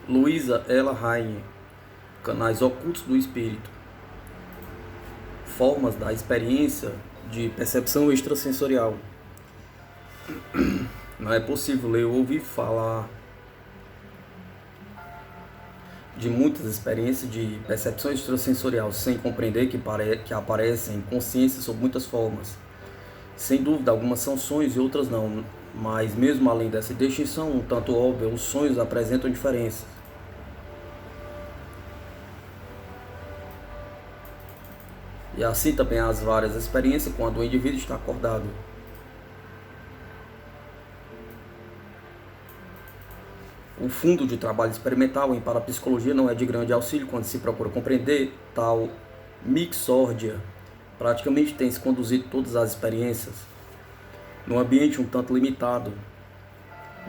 Luísa Ella Rainha, Canais Ocultos do Espírito, Formas da Experiência de Percepção Extrasensorial. Não é possível ler ou ouvir falar de muitas experiências de percepção extrasensorial sem compreender que aparecem em consciência sob muitas formas. Sem dúvida, algumas são sonhos e outras não, mas mesmo além dessa distinção um tanto óbvia, os sonhos apresentam diferenças. E assim também há as várias experiências quando o indivíduo está acordado. O fundo de trabalho experimental em parapsicologia não é de grande auxílio quando se procura compreender tal mixórdia. Praticamente tem-se conduzido todas as experiências num ambiente um tanto limitado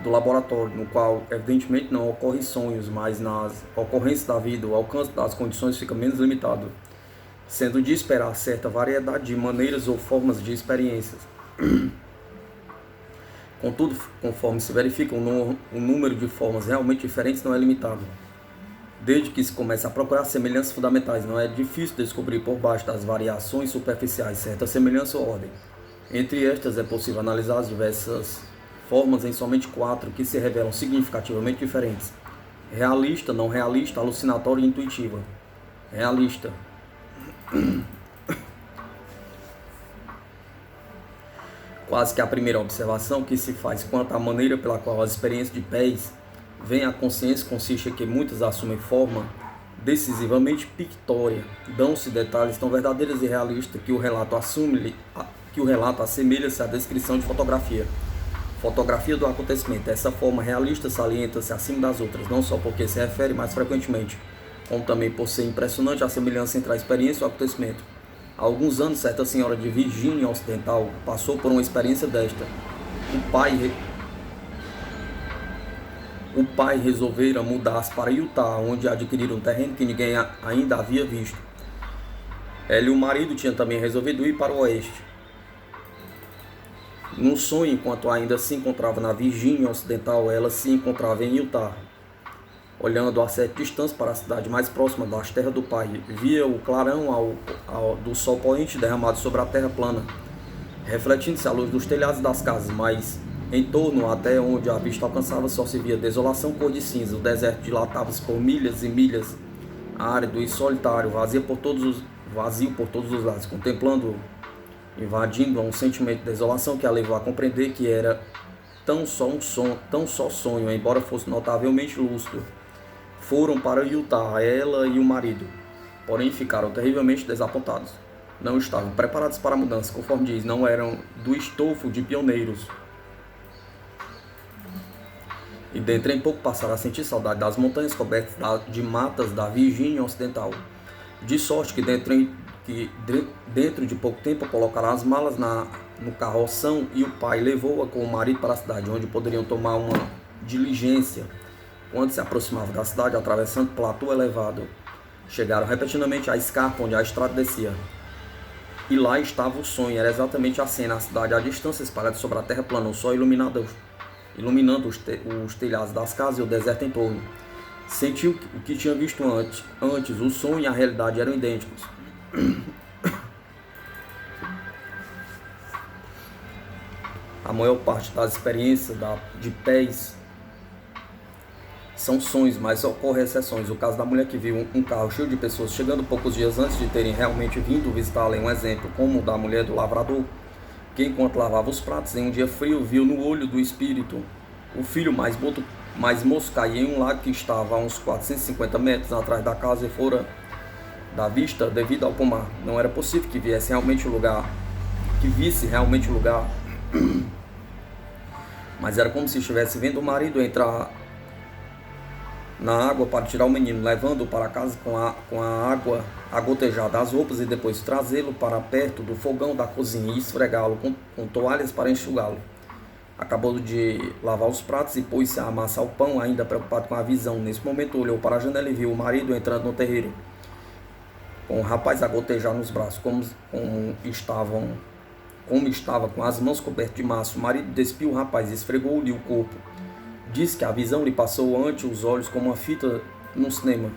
do laboratório, no qual evidentemente não ocorrem sonhos, mas nas ocorrências da vida o alcance das condições fica menos limitado, sendo de esperar certa variedade de maneiras ou formas de experiências. Contudo, conforme se verifica, o número de formas realmente diferentes não é limitado. Desde que se começa a procurar semelhanças fundamentais, não é difícil descobrir por baixo das variações superficiais certa semelhança ou ordem. Entre estas, é possível analisar as diversas formas em somente 4 que se revelam significativamente diferentes: realista, não realista, alucinatória e intuitiva. Realista. Quase que a primeira observação que se faz quanto à maneira pela qual as experiências de pés vêm à consciência consiste em que muitas assumem forma decisivamente pictória, dão-se detalhes tão verdadeiros e realistas que o relato assemelha-se à descrição de fotografia do acontecimento. Essa forma realista salienta-se acima das outras, não só porque se refere mais frequentemente, como também por ser impressionante a semelhança entre a experiência e o acontecimento. Há alguns anos, certa senhora de Virgínia Ocidental passou por uma experiência desta. O pai resolvera mudar-se para Utah, onde adquiriram um terreno que ninguém ainda havia visto. Ela e o marido tinham também resolvido ir para o oeste. Num sonho, enquanto ainda se encontrava na Virgínia Ocidental, ela se encontrava em Utah. Olhando a certa distância para a cidade mais próxima das terras do pai, via o clarão do sol poente derramado sobre a terra plana, refletindo-se à luz dos telhados das casas, mas em torno, até onde a vista alcançava, só se via desolação cor de cinza. O deserto dilatava-se por milhas e milhas, árido e solitário, vazio por todos os lados, invadindo a um sentimento de desolação que a levou a compreender que era tão só sonho, embora fosse notavelmente lúcido. Foram para Utah, ela e o marido, porém ficaram terrivelmente desapontados. Não estavam preparados para a mudança, conforme diz, não eram do estofo de pioneiros. E dentro em pouco passaram a sentir saudade das montanhas cobertas de matas da Virgínia Ocidental. De sorte que dentro de pouco tempo colocaram as malas no carroção e o pai levou-a com o marido para a cidade, onde poderiam tomar uma diligência. Quando se aproximavam da cidade, atravessando platô elevado, chegaram repentinamente à escarpa onde a estrada descia. E lá estava o sonho, era exatamente a cena, a cidade à distância, espalhada sobre a terra plana, o sol iluminando os telhados das casas e o deserto em torno. Sentiu o que tinha visto antes, o sonho e a realidade eram idênticos. A maior parte das experiências de pés são sonhos, mas ocorrem exceções. O caso da mulher que viu um carro cheio de pessoas chegando poucos dias antes de terem realmente vindo visitá-la é um exemplo, como o da mulher do lavrador, que enquanto lavava os pratos em um dia frio, viu no olho do espírito o filho mais moço cair em um lago que estava a uns 450 metros atrás da casa e fora da vista devido ao pomar. Não era possível que visse realmente o lugar, mas era como se estivesse vendo o marido entrar na água para tirar o menino, levando-o para casa com a água a gotejar das roupas e depois trazê-lo para perto do fogão da cozinha e esfregá-lo com toalhas para enxugá-lo. Acabou de lavar os pratos e pôs-se a amassar o pão, ainda preocupado com a visão. Nesse momento olhou para a janela e viu o marido entrando no terreiro, com o rapaz a gotejar nos braços, como estava com as mãos cobertas de massa. O marido despiu o rapaz e esfregou-lhe o corpo Diz que a visão lhe passou ante os olhos como uma fita num cinema.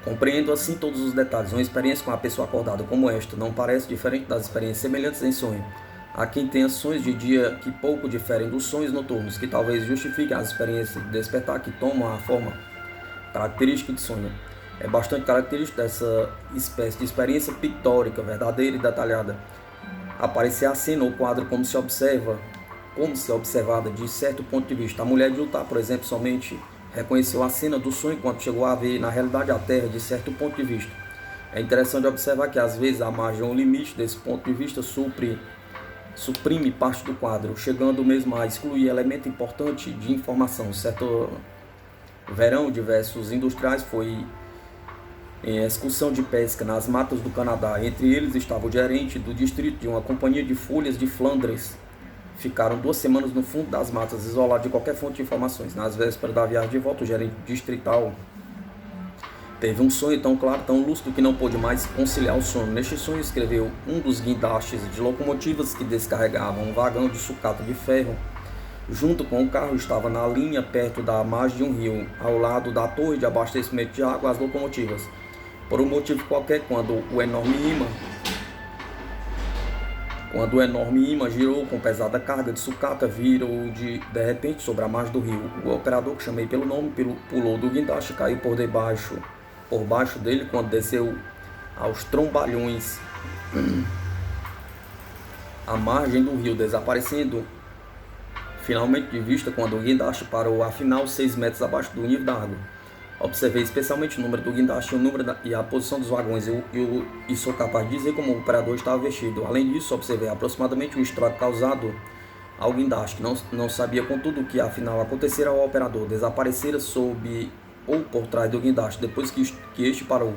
Compreendo assim todos os detalhes. Uma experiência com uma pessoa acordada como esta não parece diferente das experiências semelhantes em sonho. Há quem tenha sonhos de dia que pouco diferem dos sonhos noturnos, que talvez justifiquem as experiências de despertar que tomam a forma característica de sonho. É bastante característico dessa espécie de experiência pictórica, verdadeira e detalhada. Aparecer a cena ou quadro como se observada de certo ponto de vista. A mulher de Utah, por exemplo, somente reconheceu a cena do sonho quando chegou a ver na realidade a Terra de certo ponto de vista. É interessante observar que às vezes a margem ou limite desse ponto de vista suprime parte do quadro, chegando mesmo a excluir elemento importante de informação. Certo verão, diversos industriais foi em excursão de pesca nas matas do Canadá. Entre eles estava o gerente do distrito de uma companhia de folhas de Flandres. Ficaram 2 semanas no fundo das matas, isolados de qualquer fonte de informações. Nas vésperas da viagem de volta, o gerente distrital teve um sonho tão claro, tão lúcido, que não pôde mais conciliar o sono. Neste sonho, escreveu: um dos guindastes de locomotivas que descarregavam um vagão de sucata de ferro junto com o carro estava na linha perto da margem de um rio, ao lado da torre de abastecimento de água às locomotivas. Por um motivo qualquer, quando o enorme imã girou com pesada carga de sucata, virou de repente sobre a margem do rio. O operador, que chamei pelo nome, pulou do guindaste e caiu por baixo dele quando desceu aos trombalhões a margem do rio, desaparecendo finalmente de vista quando o guindaste parou, afinal 6 metros abaixo do nível da água. Observei especialmente o número do guindaste, e a posição dos vagões, e sou capaz de dizer como o operador estava vestido. Além disso, observei aproximadamente o estrago causado ao guindaste. Não sabia, contudo, o que afinal acontecera ao operador. Desaparecera sob ou por trás do guindaste depois que este parou.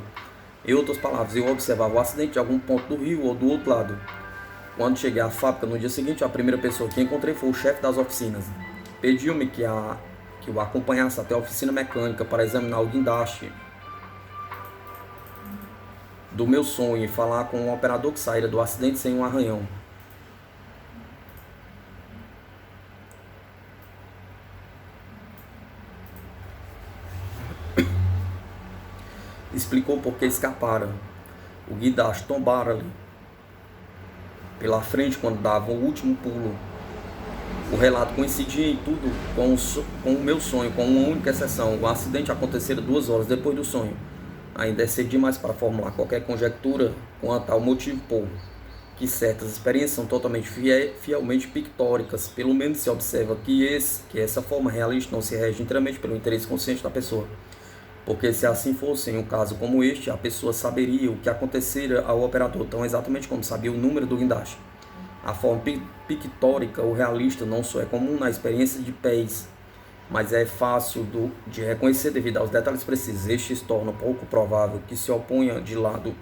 Em outras palavras, eu observava o acidente de algum ponto do rio ou do outro lado. Quando cheguei à fábrica no dia seguinte, a primeira pessoa que encontrei foi o chefe das oficinas. Pediu-me que o acompanhasse até a oficina mecânica para examinar o guindaste do meu sonho e falar com o operador que saíra do acidente sem um arranhão. Explicou por que escapara. O guindaste tombara-lhe pela frente quando dava o último pulo. O relato coincidia em tudo com o meu sonho, com uma única exceção. O acidente acontecera 2 horas depois do sonho. Ainda é cedo demais para formular qualquer conjectura quanto ao motivo por que certas experiências são totalmente fielmente pictóricas. Pelo menos se observa que essa forma realista não se rege inteiramente pelo interesse consciente da pessoa. Porque se assim fosse, em um caso como este, a pessoa saberia o que acontecera ao operador, tão exatamente como sabia o número do guindaste. A forma pictórica ou realista não só é comum na experiência de pés, mas é fácil de reconhecer devido aos detalhes precisos. Estes tornam pouco provável que se oponha de lado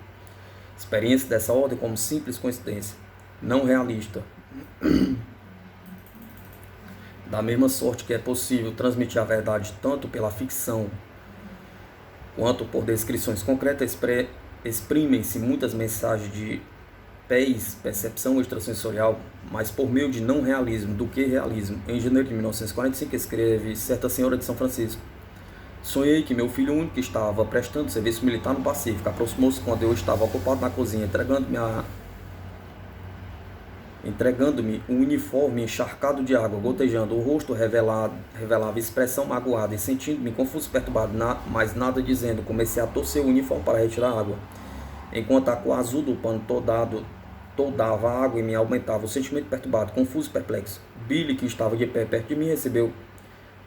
experiência dessa ordem como simples coincidência, não realista. Da mesma sorte que é possível transmitir a verdade tanto pela ficção quanto por descrições concretas, exprimem-se muitas mensagens de percepção extrasensorial, mas por meio de não realismo do que realismo. Em janeiro de 1945, escreve certa senhora de São Francisco: sonhei que meu filho único, que estava prestando serviço militar no Pacífico, aproximou-se quando eu estava ocupado na cozinha, entregando-me um uniforme encharcado de água, gotejando. O rosto revelava expressão magoada, e sentindo-me confuso e perturbado, mas nada dizendo, comecei a torcer o uniforme para retirar a água, enquanto a cor azul do pano toldava a água e me aumentava o sentimento perturbado, confuso e perplexo. Billy, que estava de pé perto de mim, recebeu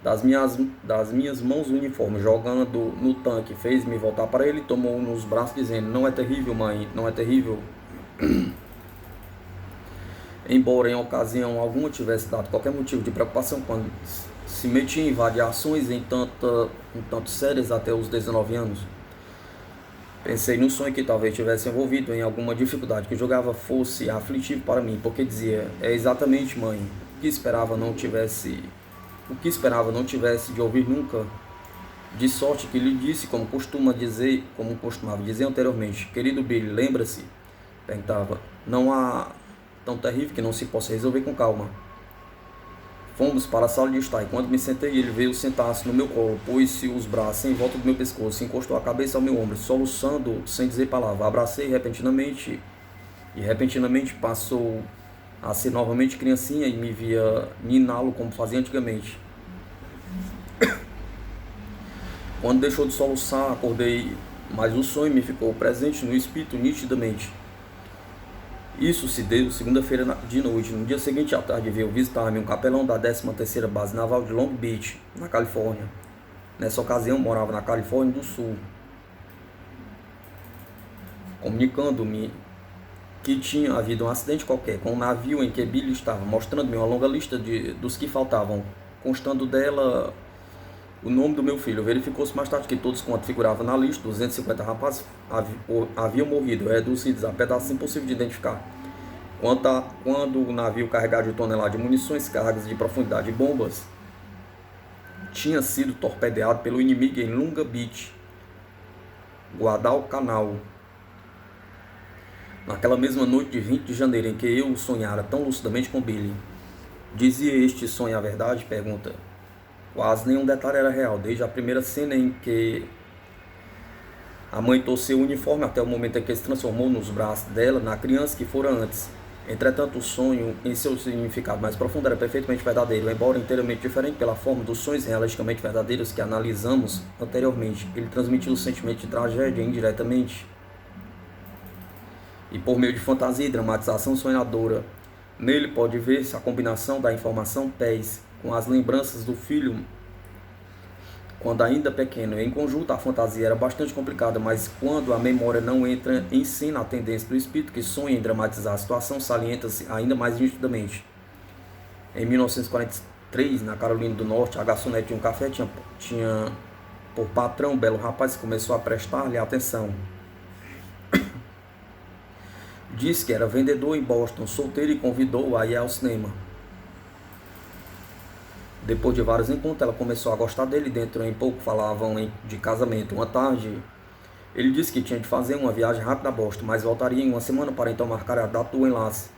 das minhas mãos o uniforme, jogando no tanque, fez-me voltar para ele e tomou-o nos braços, dizendo: não é terrível, mãe, não é terrível. Embora em ocasião alguma tivesse dado qualquer motivo de preocupação quando se metia em variações em tanto sérias até os 19 anos. Pensei no sonho que talvez tivesse envolvido em alguma dificuldade que julgava fosse aflitivo para mim, porque dizia: é exatamente, mãe, o que esperava não tivesse de ouvir nunca. De sorte que lhe disse, como costumava dizer anteriormente: querido Billy, lembra-se? Perguntava: tão terrível que não se possa resolver com calma. Fomos para a sala de estar, e quando me sentei, ele veio sentar-se no meu colo, pôs-se os braços em volta do meu pescoço, encostou a cabeça ao meu ombro, soluçando sem dizer palavra. Abracei repentinamente, e repentinamente passou a ser novamente criancinha e me via niná-lo como fazia antigamente. Quando deixou de soluçar, acordei, mas o sonho me ficou presente no espírito nitidamente. Isso se deu segunda-feira de noite. No dia seguinte à tarde veio visitar-me um capelão da 13ª Base Naval de Long Beach, na Califórnia. Nessa ocasião morava na Califórnia do Sul, comunicando-me que tinha havido um acidente qualquer com o navio em que Billy estava, mostrando-me uma longa lista dos que faltavam, constando dela o nome do meu filho. Verificou-se mais tarde que todos quanto figuravam na lista, 250 rapazes, haviam morrido, reduzidos a pedaços impossíveis de identificar. Quando o navio carregado de toneladas de munições, cargas de profundidade e bombas tinha sido torpedeado pelo inimigo em Lunga Beach, Guadalcanal, naquela mesma noite de 20 de janeiro em que eu sonhara tão lucidamente com Billy. Dizia este sonho a verdade? Pergunta. Quase nenhum detalhe era real, desde a primeira cena em que a mãe torceu o uniforme até o momento em que se transformou nos braços dela na criança que fora antes. Entretanto, o sonho, em seu significado mais profundo, era perfeitamente verdadeiro, embora inteiramente diferente pela forma dos sonhos realisticamente verdadeiros que analisamos anteriormente. Ele transmitiu o sentimento de tragédia indiretamente e por meio de fantasia e dramatização sonhadora. Nele pode ver-se a combinação da informação PES com as lembranças do filho quando ainda pequeno. Em conjunto, a fantasia era bastante complicada, mas quando a memória não entra em cena, a tendência do espírito que sonha em dramatizar a situação salienta-se ainda mais nitidamente. Em 1943, na Carolina do Norte, a garçonete de um café tinha por patrão um belo rapaz que começou a prestar-lhe atenção. Disse que era vendedor em Boston, solteiro, e convidou-o a ir ao cinema. Depois de vários encontros, ela começou a gostar dele. Dentro em pouco falavam de casamento. Uma tarde, ele disse que tinha de fazer uma viagem rápida a Boston, mas voltaria em uma semana para então marcar a data do enlace.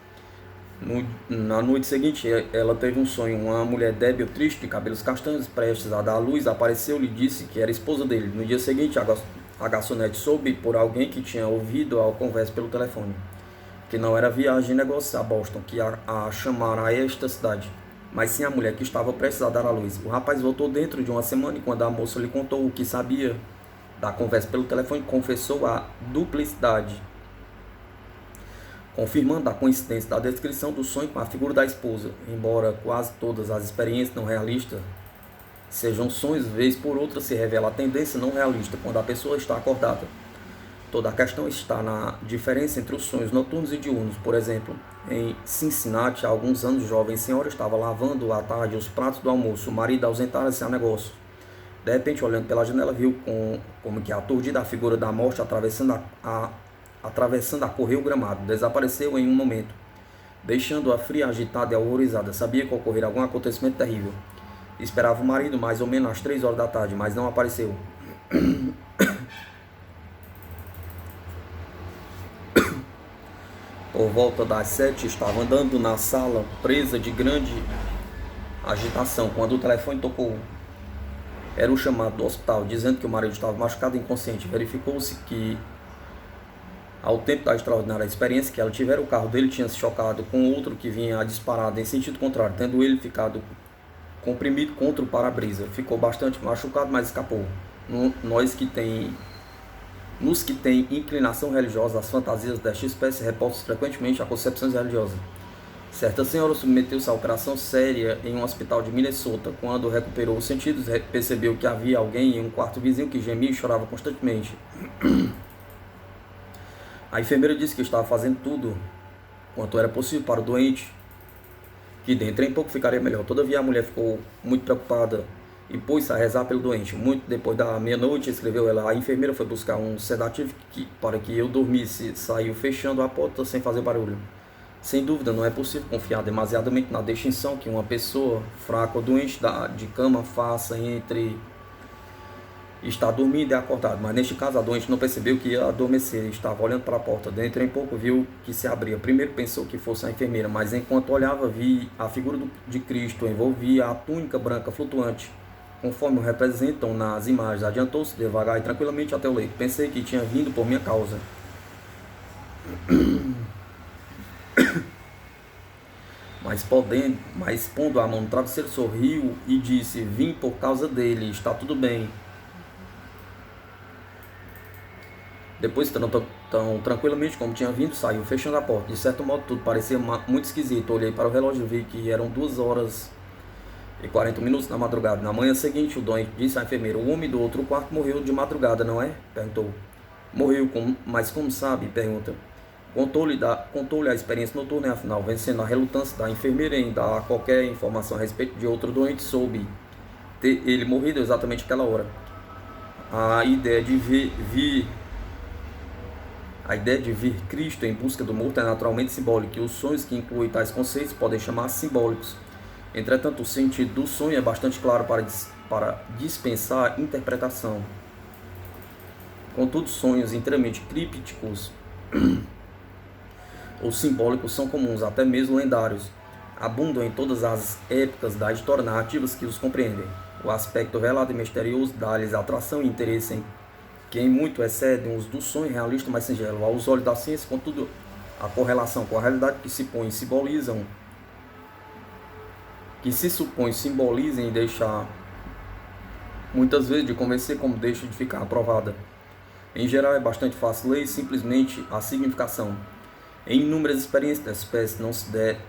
Na noite seguinte, ela teve um sonho. Uma mulher débil, triste, de cabelos castanhos, prestes a dar à luz, apareceu e lhe disse que era esposa dele. No dia seguinte, a garçonete soube por alguém que tinha ouvido a conversa pelo telefone que não era viagem de negócio a Boston que a chamara a esta cidade, mas sim a mulher que estava prestes a dar à luz. O rapaz voltou dentro de uma semana e quando a moça lhe contou o que sabia da conversa pelo telefone, confessou a duplicidade, confirmando a coincidência da descrição do sonho com a figura da esposa. Embora quase todas as experiências não realistas sejam sonhos, vez por outra se revela a tendência não realista quando a pessoa está acordada. Toda a questão está na diferença entre os sonhos noturnos e diurnos. Por exemplo, em Cincinnati, há alguns anos, a jovem senhora estava lavando à tarde os pratos do almoço. O marido ausentara-se a negócio. De repente, olhando pela janela, viu como que aturdida a figura da morte atravessando a correr o gramado. Desapareceu em um momento, deixando-a fria, agitada e horrorizada. Sabia que ocorrera algum acontecimento terrível. Esperava o marido mais ou menos às 3 horas da tarde, mas não apareceu. Por volta das 7, estava andando na sala, presa de grande agitação, quando o telefone tocou. Era o chamado do hospital, dizendo que o marido estava machucado e inconsciente. Verificou-se que, ao tempo da extraordinária experiência que ela tivera, o carro dele tinha se chocado com outro que vinha disparado em sentido contrário, tendo ele ficado comprimido contra o para-brisa. Ficou bastante machucado, mas escapou. Nos que têm inclinação religiosa, as fantasias desta espécie reportam frequentemente a concepções religiosas. Certa senhora submeteu-se a operação séria em um hospital de Minnesota. Quando recuperou os sentidos, percebeu que havia alguém em um quarto vizinho que gemia e chorava constantemente. A enfermeira disse que estava fazendo tudo quanto era possível para o doente, que dentro em pouco ficaria melhor. Todavia, a mulher ficou muito preocupada e pôs-se a rezar pelo doente. Muito depois da meia-noite, escreveu ela, a enfermeira foi buscar um sedativo para que eu dormisse. Saiu fechando a porta sem fazer barulho. Sem dúvida, não é possível confiar demasiadamente na distinção que uma pessoa fraca ou doente de cama faça entre está dormindo e acordado, mas neste caso a doente não percebeu que ia adormecer, estava olhando para a porta. Dentro em pouco viu que se abria. Primeiro pensou que fosse a enfermeira, mas enquanto olhava vi a figura de Cristo, envolvia a túnica branca flutuante, conforme o representam nas imagens. Adiantou-se devagar e tranquilamente até o leito. Pensei que tinha vindo por minha causa. Mas pondo a mão no travesseiro, sorriu e disse: vim por causa dele, está tudo bem. Depois, tão tranquilamente como tinha vindo, saiu, fechando a porta. De certo modo, tudo parecia muito esquisito. Olhei para o relógio e vi que eram 2h40 da madrugada. Na manhã seguinte, o doente disse à enfermeira: o homem do outro quarto morreu de madrugada, não é? Perguntou. Morreu, mas como sabe? Pergunta. Contou-lhe a experiência noturna e, afinal, vencendo a relutância da enfermeira em dar qualquer informação a respeito de outro doente, soube ter ele morrido exatamente naquela hora. A ideia de vir Cristo em busca do morto é naturalmente simbólica, e os sonhos que incluem tais conceitos podem chamar-se simbólicos. Entretanto, o sentido do sonho é bastante claro para dispensar interpretação. Contudo, sonhos inteiramente crípticos ou simbólicos são comuns, até mesmo lendários. Abundam em todas as épocas da história narrativas que os compreendem. O aspecto velado e misterioso dá-lhes atração e interesse em que em muito excedem os do sonho realista mais singelo. Aos olhos da ciência, contudo, a correlação com a realidade que se supõe simbolizem e deixar muitas vezes de convencer como deixa de ficar aprovada. Em geral, é bastante fácil ler simplesmente a significação. Em inúmeras experiências dessa espécie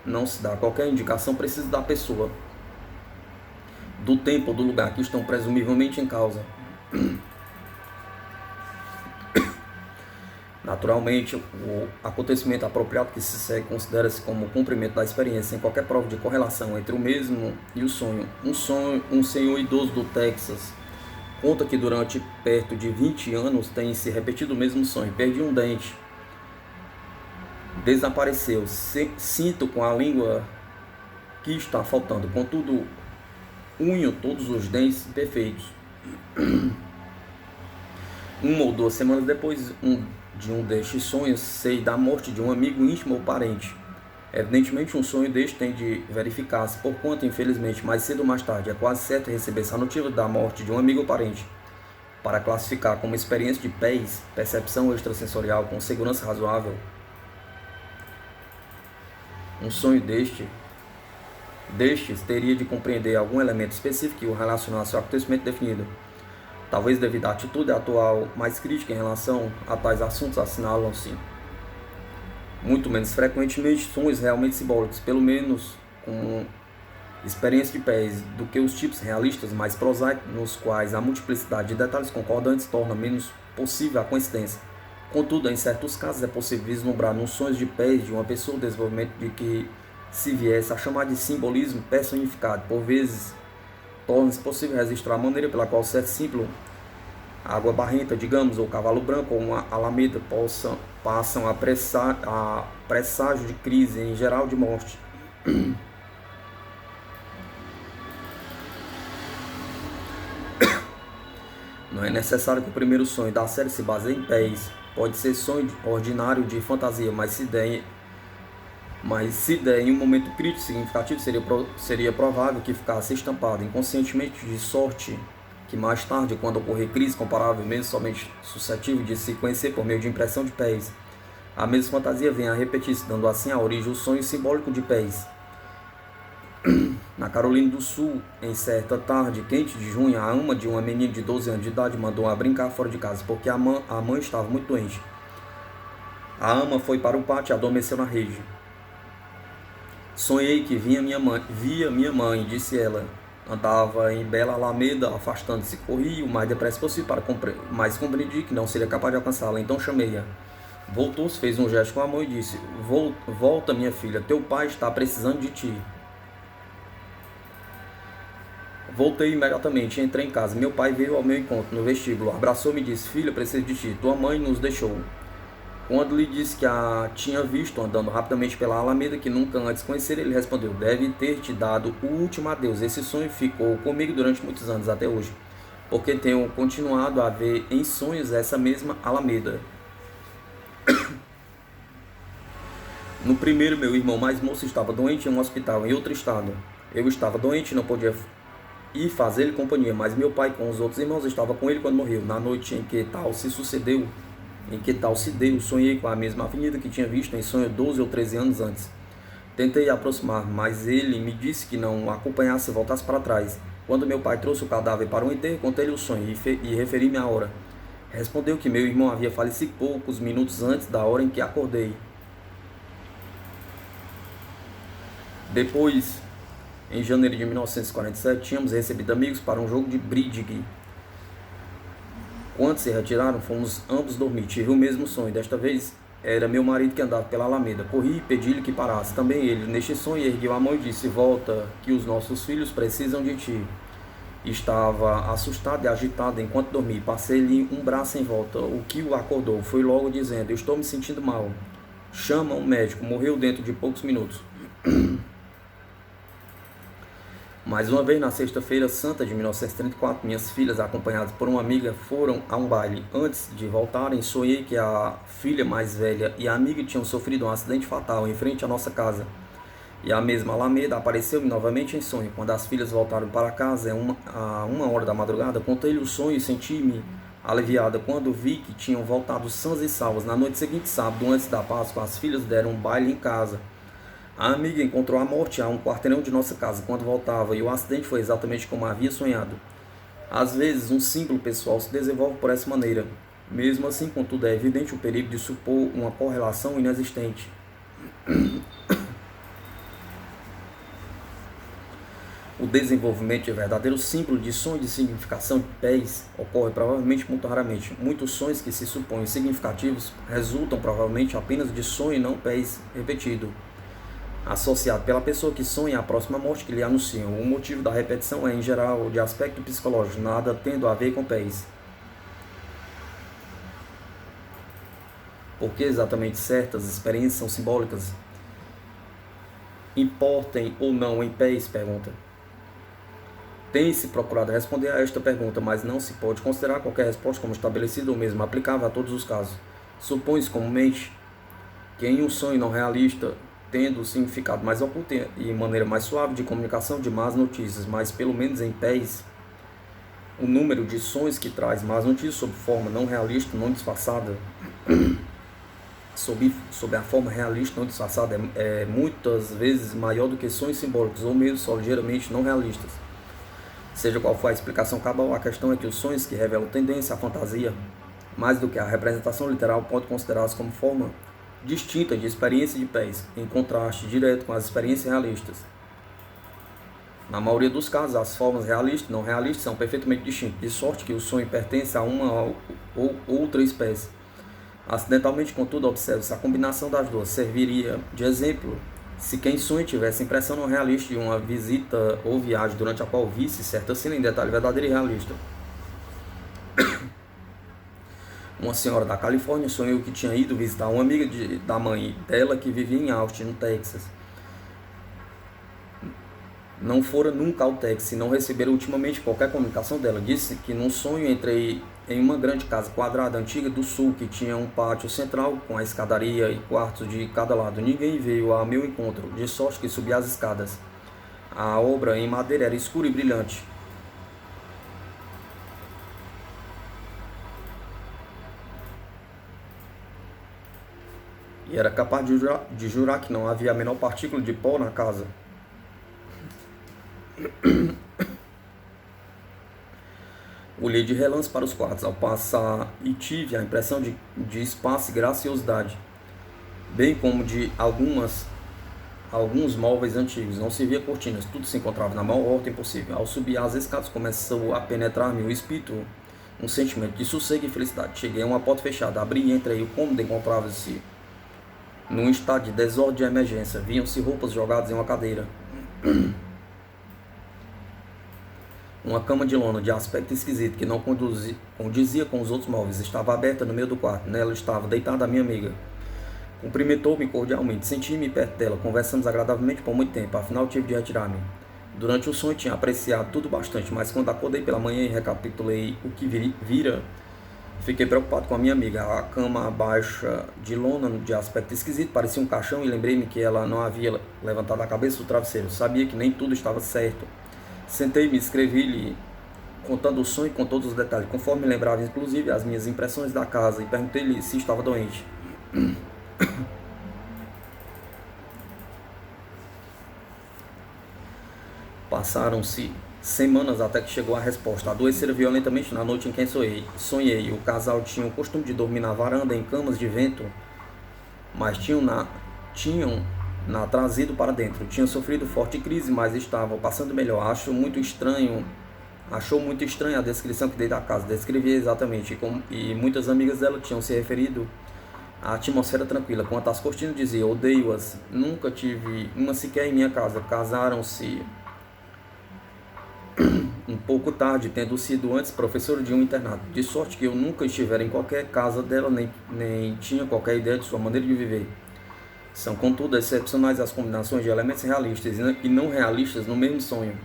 não se dá qualquer indicação precisa da pessoa, do tempo ou do lugar que estão presumivelmente em causa. Naturalmente, o acontecimento apropriado que se segue considera-se como o cumprimento da experiência, sem qualquer prova de correlação entre o mesmo e o sonho. Um senhor idoso do Texas conta que durante perto de 20 anos tem se repetido o mesmo sonho. Perdi um dente, desapareceu, sinto com a língua que está faltando, contudo, unho todos os dentes perfeitos. Uma ou 2 semanas depois de um destes sonhos, sei da morte de um amigo íntimo ou parente. Evidentemente, um sonho deste tem de verificar-se, porquanto, infelizmente, mais cedo ou mais tarde, é quase certo receber essa notícia da morte de um amigo ou parente. Para classificar como experiência de PES, percepção extrasensorial com segurança razoável, um sonho destes teria de compreender algum elemento específico que o relacionasse ao acontecimento definido. Talvez devido à atitude atual mais crítica em relação a tais assuntos, assinalam-se muito menos frequentemente sonhos realmente simbólicos, pelo menos com experiência de PES, do que os tipos realistas mais prosaicos, nos quais a multiplicidade de detalhes concordantes torna menos possível a coincidência. Contudo, em certos casos é possível vislumbrar nos sonhos de PES de uma pessoa o desenvolvimento de que se viesse a chamar de simbolismo personificado. Por vezes, torna-se possível registrar a maneira pela qual certo símbolo, água barrenta, digamos, ou cavalo branco, ou uma alameda, passam a presságio de crise, em geral de morte. Não é necessário que o primeiro sonho da série se baseie em PES. Pode ser sonho ordinário de fantasia, mas se der em um momento crítico significativo, seria provável que ficasse estampado inconscientemente, de sorte que mais tarde, quando ocorrer crise comparável, mesmo somente suscetível de se conhecer por meio de impressão de PES, a mesma fantasia venha a repetir-se, dando assim a origem ao sonho simbólico de PES. Na Carolina do Sul, em certa tarde quente de junho, a ama de uma menina de 12 anos de idade mandou-a brincar fora de casa, porque a mãe estava muito doente. A ama foi para o pátio e adormeceu na rede. Sonhei que via minha mãe, disse ela. Andava em bela alameda, afastando-se. Corri o mais depressa possível, mas compreendi que não seria capaz de alcançá-la, então chamei-a. Voltou-se, fez um gesto com a mão e disse: Volta, minha filha, teu pai está precisando de ti. Voltei imediatamente e entrei em casa. Meu pai veio ao meu encontro no vestíbulo, abraçou-me e disse: Filha, preciso de ti, tua mãe nos deixou. Quando lhe disse que a tinha visto andando rapidamente pela alameda, que nunca antes conhecera, ele respondeu: Deve ter te dado o último adeus. Esse sonho ficou comigo durante muitos anos, até hoje. porque tenho continuado a ver em sonhos essa mesma alameda. No primeiro, meu irmão mais moço estava doente em um hospital em outro estado. Eu estava doente e não podia ir fazer-lhe companhia, mas meu pai com os outros irmãos estava com ele quando morreu. Na noite em que tal se deu, sonhei com a mesma avenida que tinha visto em sonho 12 ou 13 anos antes. Tentei aproximar, mas ele me disse que não acompanhasse e voltasse para trás. Quando meu pai trouxe o cadáver para o enterro, contei-lhe o sonho e referi-me a hora. Respondeu que meu irmão havia falecido poucos minutos antes da hora em que acordei. Depois, em janeiro de 1947, tínhamos recebido amigos para um jogo de bridge. Quando se retiraram, fomos ambos dormir. Tive o mesmo sonho. Desta vez, era meu marido que andava pela alameda. Corri e pedi-lhe que parasse. Também ele, neste sonho, ergueu a mão e disse: volta, que os nossos filhos precisam de ti. Estava assustado e agitado enquanto dormia. Passei-lhe um braço em volta, o que o acordou. Foi logo dizendo: eu estou me sentindo mal. Chama um médico. Morreu dentro de poucos minutos. Mais uma vez, na sexta-feira santa de 1934, minhas filhas, acompanhadas por uma amiga, foram a um baile. Antes de voltarem, sonhei que a filha mais velha e a amiga tinham sofrido um acidente fatal em frente à nossa casa. E a mesma alameda apareceu-me novamente em sonho. Quando as filhas voltaram para casa, a 1 hora da madrugada, contei-lhe o sonho e senti-me aliviada quando vi que tinham voltado sãs e salvas. Na noite seguinte, sábado, antes da Páscoa, as filhas deram um baile em casa. A amiga encontrou a morte a um quarteirão de nossa casa quando voltava, e o acidente foi exatamente como havia sonhado. Às vezes, um símbolo pessoal se desenvolve por essa maneira. Mesmo assim, contudo, é evidente o perigo de supor uma correlação inexistente. O desenvolvimento de verdadeiro símbolo de sonho de significação de pés ocorre provavelmente muito raramente. Muitos sonhos que se supõem significativos resultam provavelmente apenas de sonho e não pés repetido, associado pela pessoa que sonha a próxima morte que lhe anunciam. O motivo da repetição é, em geral, de aspecto psicológico, nada tendo a ver com pés. Por que exatamente certas experiências são simbólicas? Importem ou não em pés? Pergunta. Tem-se procurado responder a esta pergunta, mas não se pode considerar qualquer resposta como estabelecida ou mesmo aplicável a todos os casos. Supõe-se comumente que em um sonho não realista, tendo significado mais oculto e maneira mais suave de comunicação de más notícias, mas pelo menos em pés, o número de sonhos que traz más notícias sob forma não realista, não disfarçada, sob a forma realista, não disfarçada, é muitas vezes maior do que sonhos simbólicos, ou mesmo só ligeiramente não realistas. Seja qual for a explicação cabal, a questão é que os sonhos que revelam tendência à fantasia, mais do que a representação literal, pode considerá-los como forma distinta de experiência de pés, em contraste direto com as experiências realistas. Na maioria dos casos, as formas realistas e não realistas são perfeitamente distintas, de sorte que o sonho pertence a uma ou outra espécie. Acidentalmente, contudo, observe-se a combinação das duas. Serviria de exemplo se quem sonha tivesse impressão não realista de uma visita ou viagem durante a qual visse certa cena em detalhe verdadeiro e realista. Uma senhora da Califórnia sonhou que tinha ido visitar uma amiga da mãe dela que vivia em Austin, no Texas. Não fora nunca ao Texas e não recebera ultimamente qualquer comunicação dela. Disse que num sonho entrei em uma grande casa quadrada antiga do sul que tinha um pátio central com a escadaria e quartos de cada lado. Ninguém veio ao meu encontro, de sorte que subi as escadas. A obra em madeira era escura e brilhante. E era capaz de jurar que não havia a menor partícula de pó na casa. Olhei de relance para os quartos ao passar e tive a impressão de espaço e graciosidade, bem como de alguns móveis antigos. Não se via cortinas, tudo se encontrava na maior ordem possível. Ao subir as escadas começou a penetrar-me o espírito um sentimento de sossego e felicidade. Cheguei a uma porta fechada, abri e entrei. O cômodo encontrava-se num estado de desordem de emergência. Viam-se roupas jogadas em uma cadeira. Uma cama de lona de aspecto esquisito que não condizia com os outros móveis estava aberta no meio do quarto. Nela estava deitada a minha amiga. Cumprimentou-me cordialmente. Senti-me perto dela. Conversamos agradavelmente por muito tempo. Afinal, tive de retirar-me. Durante o sonho tinha apreciado tudo bastante, mas quando acordei pela manhã e recapitulei o que vira, fiquei preocupado com a minha amiga. A cama baixa de lona, de aspecto esquisito, parecia um caixão, e lembrei-me que ela não havia levantado a cabeça do travesseiro. Sabia que nem tudo estava certo. Sentei-me e escrevi-lhe contando o sonho com todos os detalhes, conforme lembrava inclusive as minhas impressões da casa, e perguntei-lhe se estava doente. Passaram-se semanas até que chegou a resposta. Adoecera violentamente na noite em que sonhei. O casal tinha o costume de dormir na varanda em camas de vento, mas tinham-na trazido para dentro. Tinha sofrido forte crise, mas estavam passando melhor. Achou muito estranha a descrição que dei da casa. Descrevia exatamente, e muitas amigas dela tinham se referido à atmosfera tranquila. Quanto às cortinas, dizia: odeio-as, nunca tive uma sequer em minha casa. Casaram-se um pouco tarde, tendo sido antes professor de um internato, de sorte que eu nunca estivera em qualquer casa dela, nem tinha qualquer ideia de sua maneira de viver. São, contudo, excepcionais as combinações de elementos realistas e não realistas no mesmo sonho.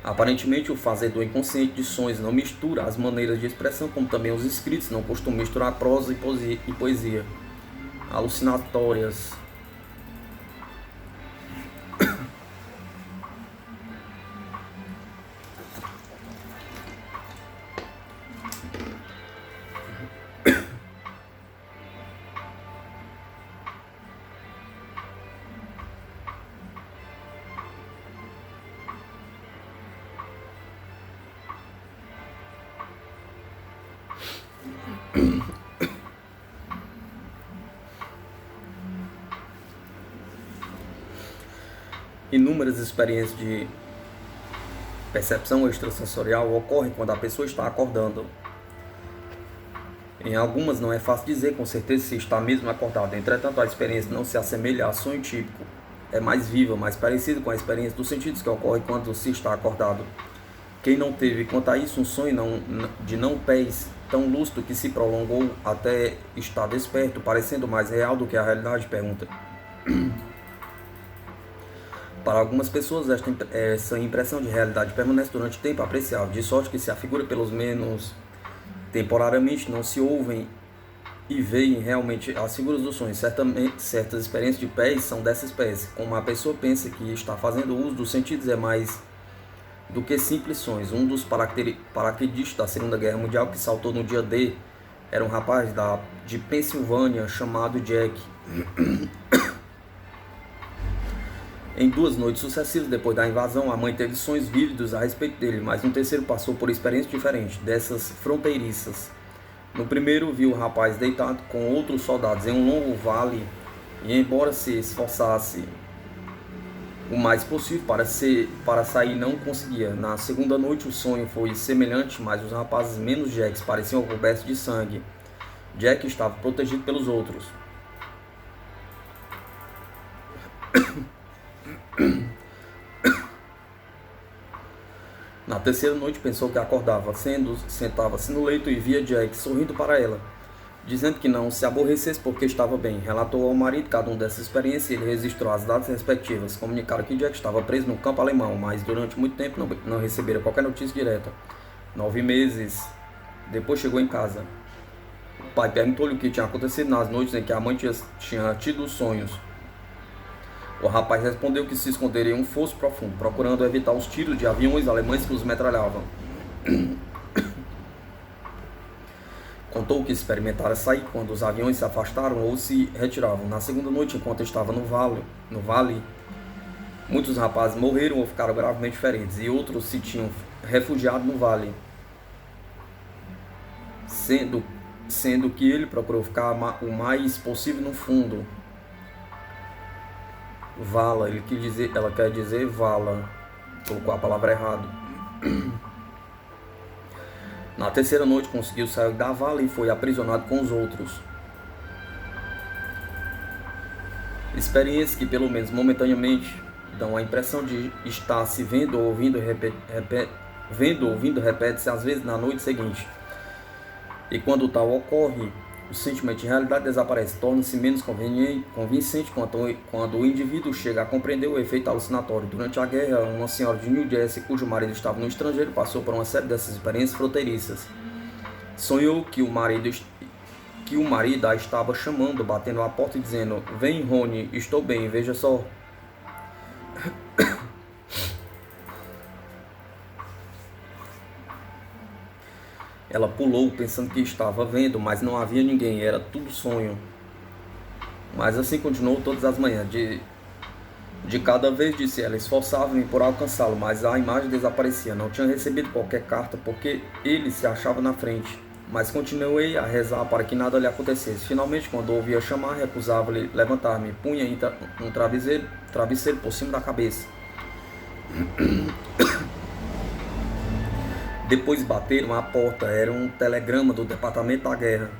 Aparentemente, o fazedor inconsciente de sonhos não mistura as maneiras de expressão, como também os escritos não costumam misturar prosa e poesia alucinatórias. Inúmeras experiências de percepção extrasensorial ocorrem quando a pessoa está acordando. Em algumas não é fácil dizer com certeza se está mesmo acordado. Entretanto, a experiência não se assemelha a sonho típico. É mais viva, mais parecida com a experiência dos sentidos que ocorre quando se está acordado. Quem não teve, quanto a isso, um sonho de não pés tão lúcido que se prolongou até estar desperto, parecendo mais real do que a realidade, pergunta. Para algumas pessoas, essa impressão de realidade permanece durante tempo apreciável, de sorte que se afigura pelo menos temporariamente, não se ouvem e veem realmente as figuras dos sonhos. Certas experiências de pés são dessa espécie. Como a pessoa pensa que está fazendo uso dos sentidos, é mais do que simples sonhos. Um dos paraquedistas da Segunda Guerra Mundial que saltou no dia D era um rapaz de Pensilvânia chamado Jack. Em 2 noites sucessivas depois da invasão, a mãe teve sonhos vívidos a respeito dele, mas um terceiro passou por experiências diferentes, dessas fronteiriças. No primeiro, viu o rapaz deitado com outros soldados em um longo vale, e embora se esforçasse o mais possível para sair, não conseguia. Na segunda noite, o sonho foi semelhante, mas os rapazes menos Jacks pareciam cobertos de sangue. Jack estava protegido pelos outros. Na terceira noite pensou que acordava, sentava-se no leito e via Jack sorrindo para ela, dizendo que não se aborrecesse porque estava bem. Relatou ao marido cada uma dessas experiências e ele registrou as datas respectivas. Comunicaram que Jack estava preso no campo alemão, mas durante muito tempo não recebera qualquer notícia direta. 9 meses depois chegou em casa. O pai perguntou-lhe o que tinha acontecido nas noites em que a mãe tinha tido sonhos. O rapaz respondeu que se esconderia em um fosso profundo, procurando evitar os tiros de aviões alemães que os metralhavam. Contou que experimentara sair quando os aviões se afastaram ou se retiravam. Na segunda noite, enquanto estava no vale, muitos rapazes morreram ou ficaram gravemente feridos, e outros se tinham refugiado no vale, sendo que ele procurou ficar o mais possível no fundo. Vala, ela quer dizer vala, colocou a palavra errada. Na terceira noite conseguiu sair da vala e foi aprisionado com os outros. Experiências que, pelo menos momentaneamente, dão a impressão de estar se vendo ou ouvindo, repete-se às vezes na noite seguinte. E quando tal ocorre, O sentimento de realidade desaparece, torna-se menos convincente quando o indivíduo chega a compreender o efeito alucinatório. Durante a guerra, uma senhora de New Jersey, cujo marido estava no estrangeiro, passou por uma série dessas experiências fronteiriças. Sonhou que o marido a estava chamando, batendo à porta e dizendo: "Vem, Rony, estou bem, veja só." Ela pulou, pensando que estava vendo, mas não havia ninguém, era tudo sonho. Mas assim continuou todas as manhãs. De cada vez, disse ela, esforçava-me por alcançá-lo, mas a imagem desaparecia. Não tinha recebido qualquer carta, porque ele se achava na frente. Mas continuei a rezar para que nada lhe acontecesse. Finalmente, quando ouvia chamar, recusava-lhe levantar-me, punha um travesseiro por cima da cabeça. Depois bateram à porta, era um telegrama do Departamento da Guerra.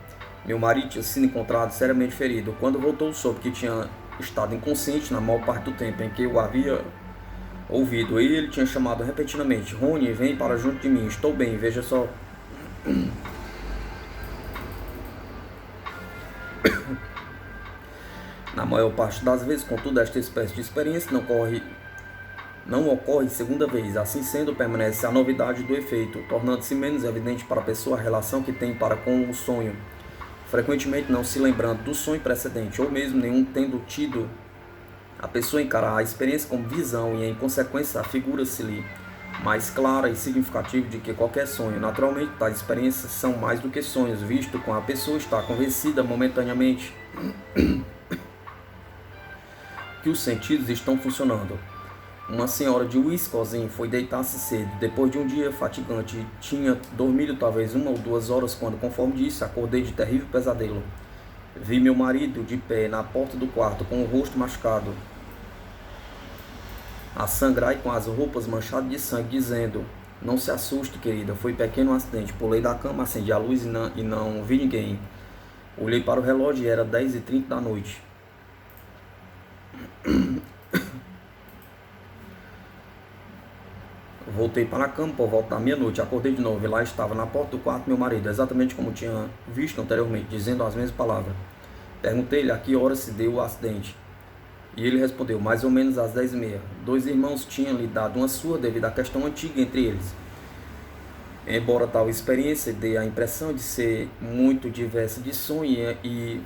Meu marido tinha sido encontrado seriamente ferido. Quando voltou, soube que tinha estado inconsciente na maior parte do tempo em que eu havia ouvido. E ele tinha chamado repetidamente: "Rony, vem para junto de mim, estou bem, veja só." Na maior parte das vezes, contudo, esta espécie de experiência não ocorre segunda vez. Assim sendo, permanece a novidade do efeito, tornando-se menos evidente para a pessoa a relação que tem para com o sonho, frequentemente não se lembrando do sonho precedente, ou mesmo nenhum tendo tido. A pessoa encara a experiência como visão e, em consequência, afigura-se-lhe mais clara e significativa de que qualquer sonho. Naturalmente, tais experiências são mais do que sonhos, visto com a pessoa está convencida momentaneamente que os sentidos estão funcionando. Uma senhora de Wisconsin foi deitar-se cedo, depois de um dia fatigante, e tinha dormido talvez 1 ou 2 horas quando, conforme disse, acordei de terrível pesadelo. Vi meu marido de pé na porta do quarto, com o rosto machucado, a sangrar e com as roupas manchadas de sangue, dizendo: "Não se assuste, querida, foi pequeno acidente." Pulei da cama, acendi a luz e não vi ninguém. Olhei para o relógio e era 10h30 da noite. Voltei para a cama por volta da meia-noite, acordei de novo e lá estava na porta do quarto meu marido, exatamente como tinha visto anteriormente, dizendo as mesmas palavras. Perguntei-lhe a que hora se deu o acidente. E ele respondeu: "Mais ou menos às 10h30. 2 irmãos tinham lhe dado uma surra devido à questão antiga entre eles." Embora tal experiência dê a impressão de ser muito diversa de sonho e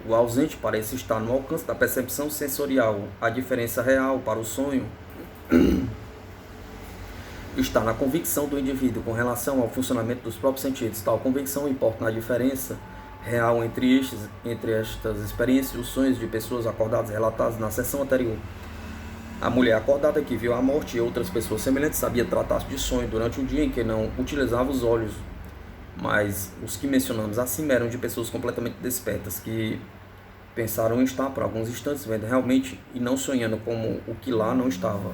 o ausente pareça estar no alcance da percepção sensorial, a diferença real para o sonho está na convicção do indivíduo com relação ao funcionamento dos próprios sentidos. Tal convicção importa na diferença real entre estas experiências e os sonhos de pessoas acordadas relatados na sessão anterior. A mulher acordada que viu a morte e outras pessoas semelhantes sabia tratar-se de sonho durante um dia em que não utilizava os olhos, mas os que mencionamos acima eram de pessoas completamente despertas, que pensaram em estar por alguns instantes vendo realmente e não sonhando como o que lá não estava.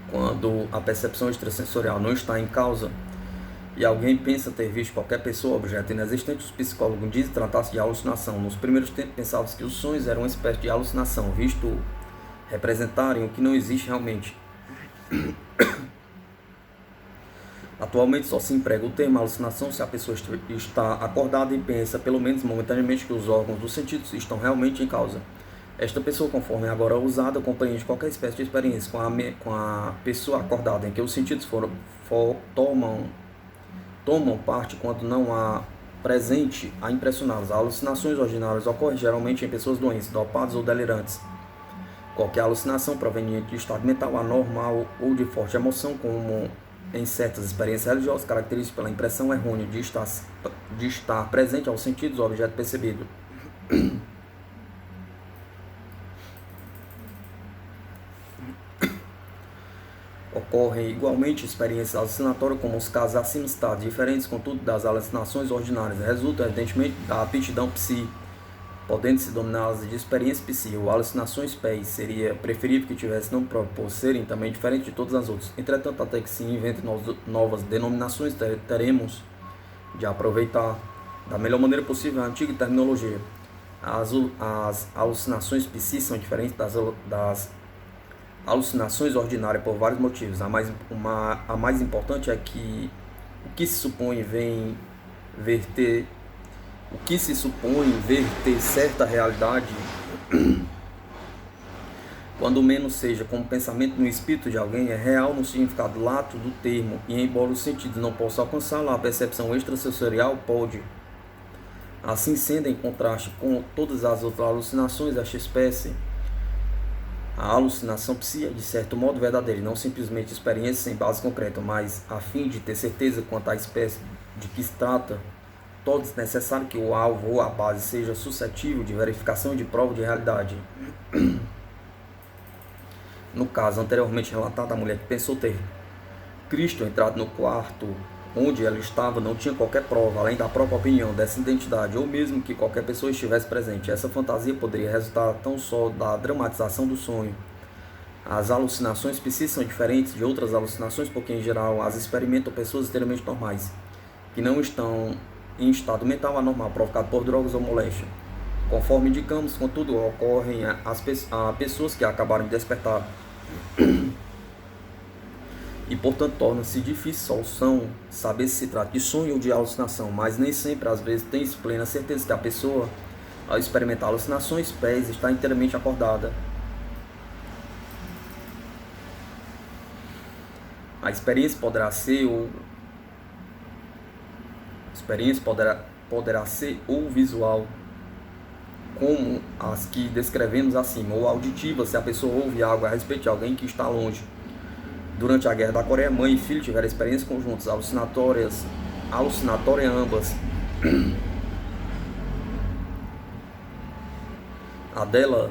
Quando a percepção extrasensorial não está em causa e alguém pensa ter visto qualquer pessoa ou objeto inexistente, os psicólogos dizem tratar-se de alucinação. Nos primeiros tempos pensava-se que os sonhos eram uma espécie de alucinação, visto representarem o que não existe realmente. Atualmente só se emprega o termo alucinação se a pessoa está acordada e pensa, pelo menos momentaneamente, que os órgãos dos sentidos estão realmente em causa. Esta pessoa, conforme agora usada, compreende qualquer espécie de experiência com a pessoa acordada, em que os sentidos tomam parte quando não há presente a impressioná-los. As alucinações ordinárias ocorrem geralmente em pessoas doentes, dopadas ou delirantes. Qualquer alucinação proveniente de estado mental anormal ou de forte emoção, como em certas experiências religiosas, característica pela impressão errônea de estar presente aos sentidos o objeto percebido. Ocorrem igualmente experiências alucinatórias como os casos acima citados, diferentes, contudo, das alucinações ordinárias. Resulta, evidentemente, da aptidão psi, podendo-se dominá-las de experiência psi ou alucinações PEI. Seria preferível que tivesse nome próprio, por serem também diferentes de todas as outras. Entretanto, até que se inventem novas denominações, teremos de aproveitar da melhor maneira possível a antiga terminologia. As alucinações psi são diferentes das alucinações ordinárias por vários motivos. A mais importante é que o que se supõe verter certa realidade, quando menos seja como pensamento no espírito de alguém, é real no significado lato do termo, e embora o sentido não possa alcançá-la, a percepção extrasensorial pode. Assim sendo, em contraste com todas as outras alucinações desta espécie, a alucinação psi é de certo modo verdadeira, e não simplesmente experiência sem base concreta, mas a fim de ter certeza quanto à espécie de que se trata, torna-se necessário que o alvo ou a base seja suscetível de verificação e de prova de realidade. No caso anteriormente relatado, a mulher que pensou ter Cristo entrado no quarto onde ela estava não tinha qualquer prova, além da própria opinião dessa identidade, ou mesmo que qualquer pessoa estivesse presente. Essa fantasia poderia resultar tão só da dramatização do sonho. As alucinações psi são diferentes de outras alucinações porque, em geral, as experimentam pessoas inteiramente normais, que não estão em estado mental anormal, provocado por drogas ou moléstia. Conforme indicamos, contudo, ocorrem a pessoas que acabaram de despertar. E, portanto, torna-se difícil solução saber se se trata de sonho ou de alucinação, mas nem sempre, às vezes, tem-se plena certeza que a pessoa, ao experimentar alucinações pés, está inteiramente acordada. A experiência poderá ser ou visual, como as que descrevemos acima, ou auditiva, se a pessoa ouve algo a respeito de alguém que está longe. Durante a Guerra da Coreia, mãe e filho tiveram experiências conjuntas alucinatórias ambas. A dela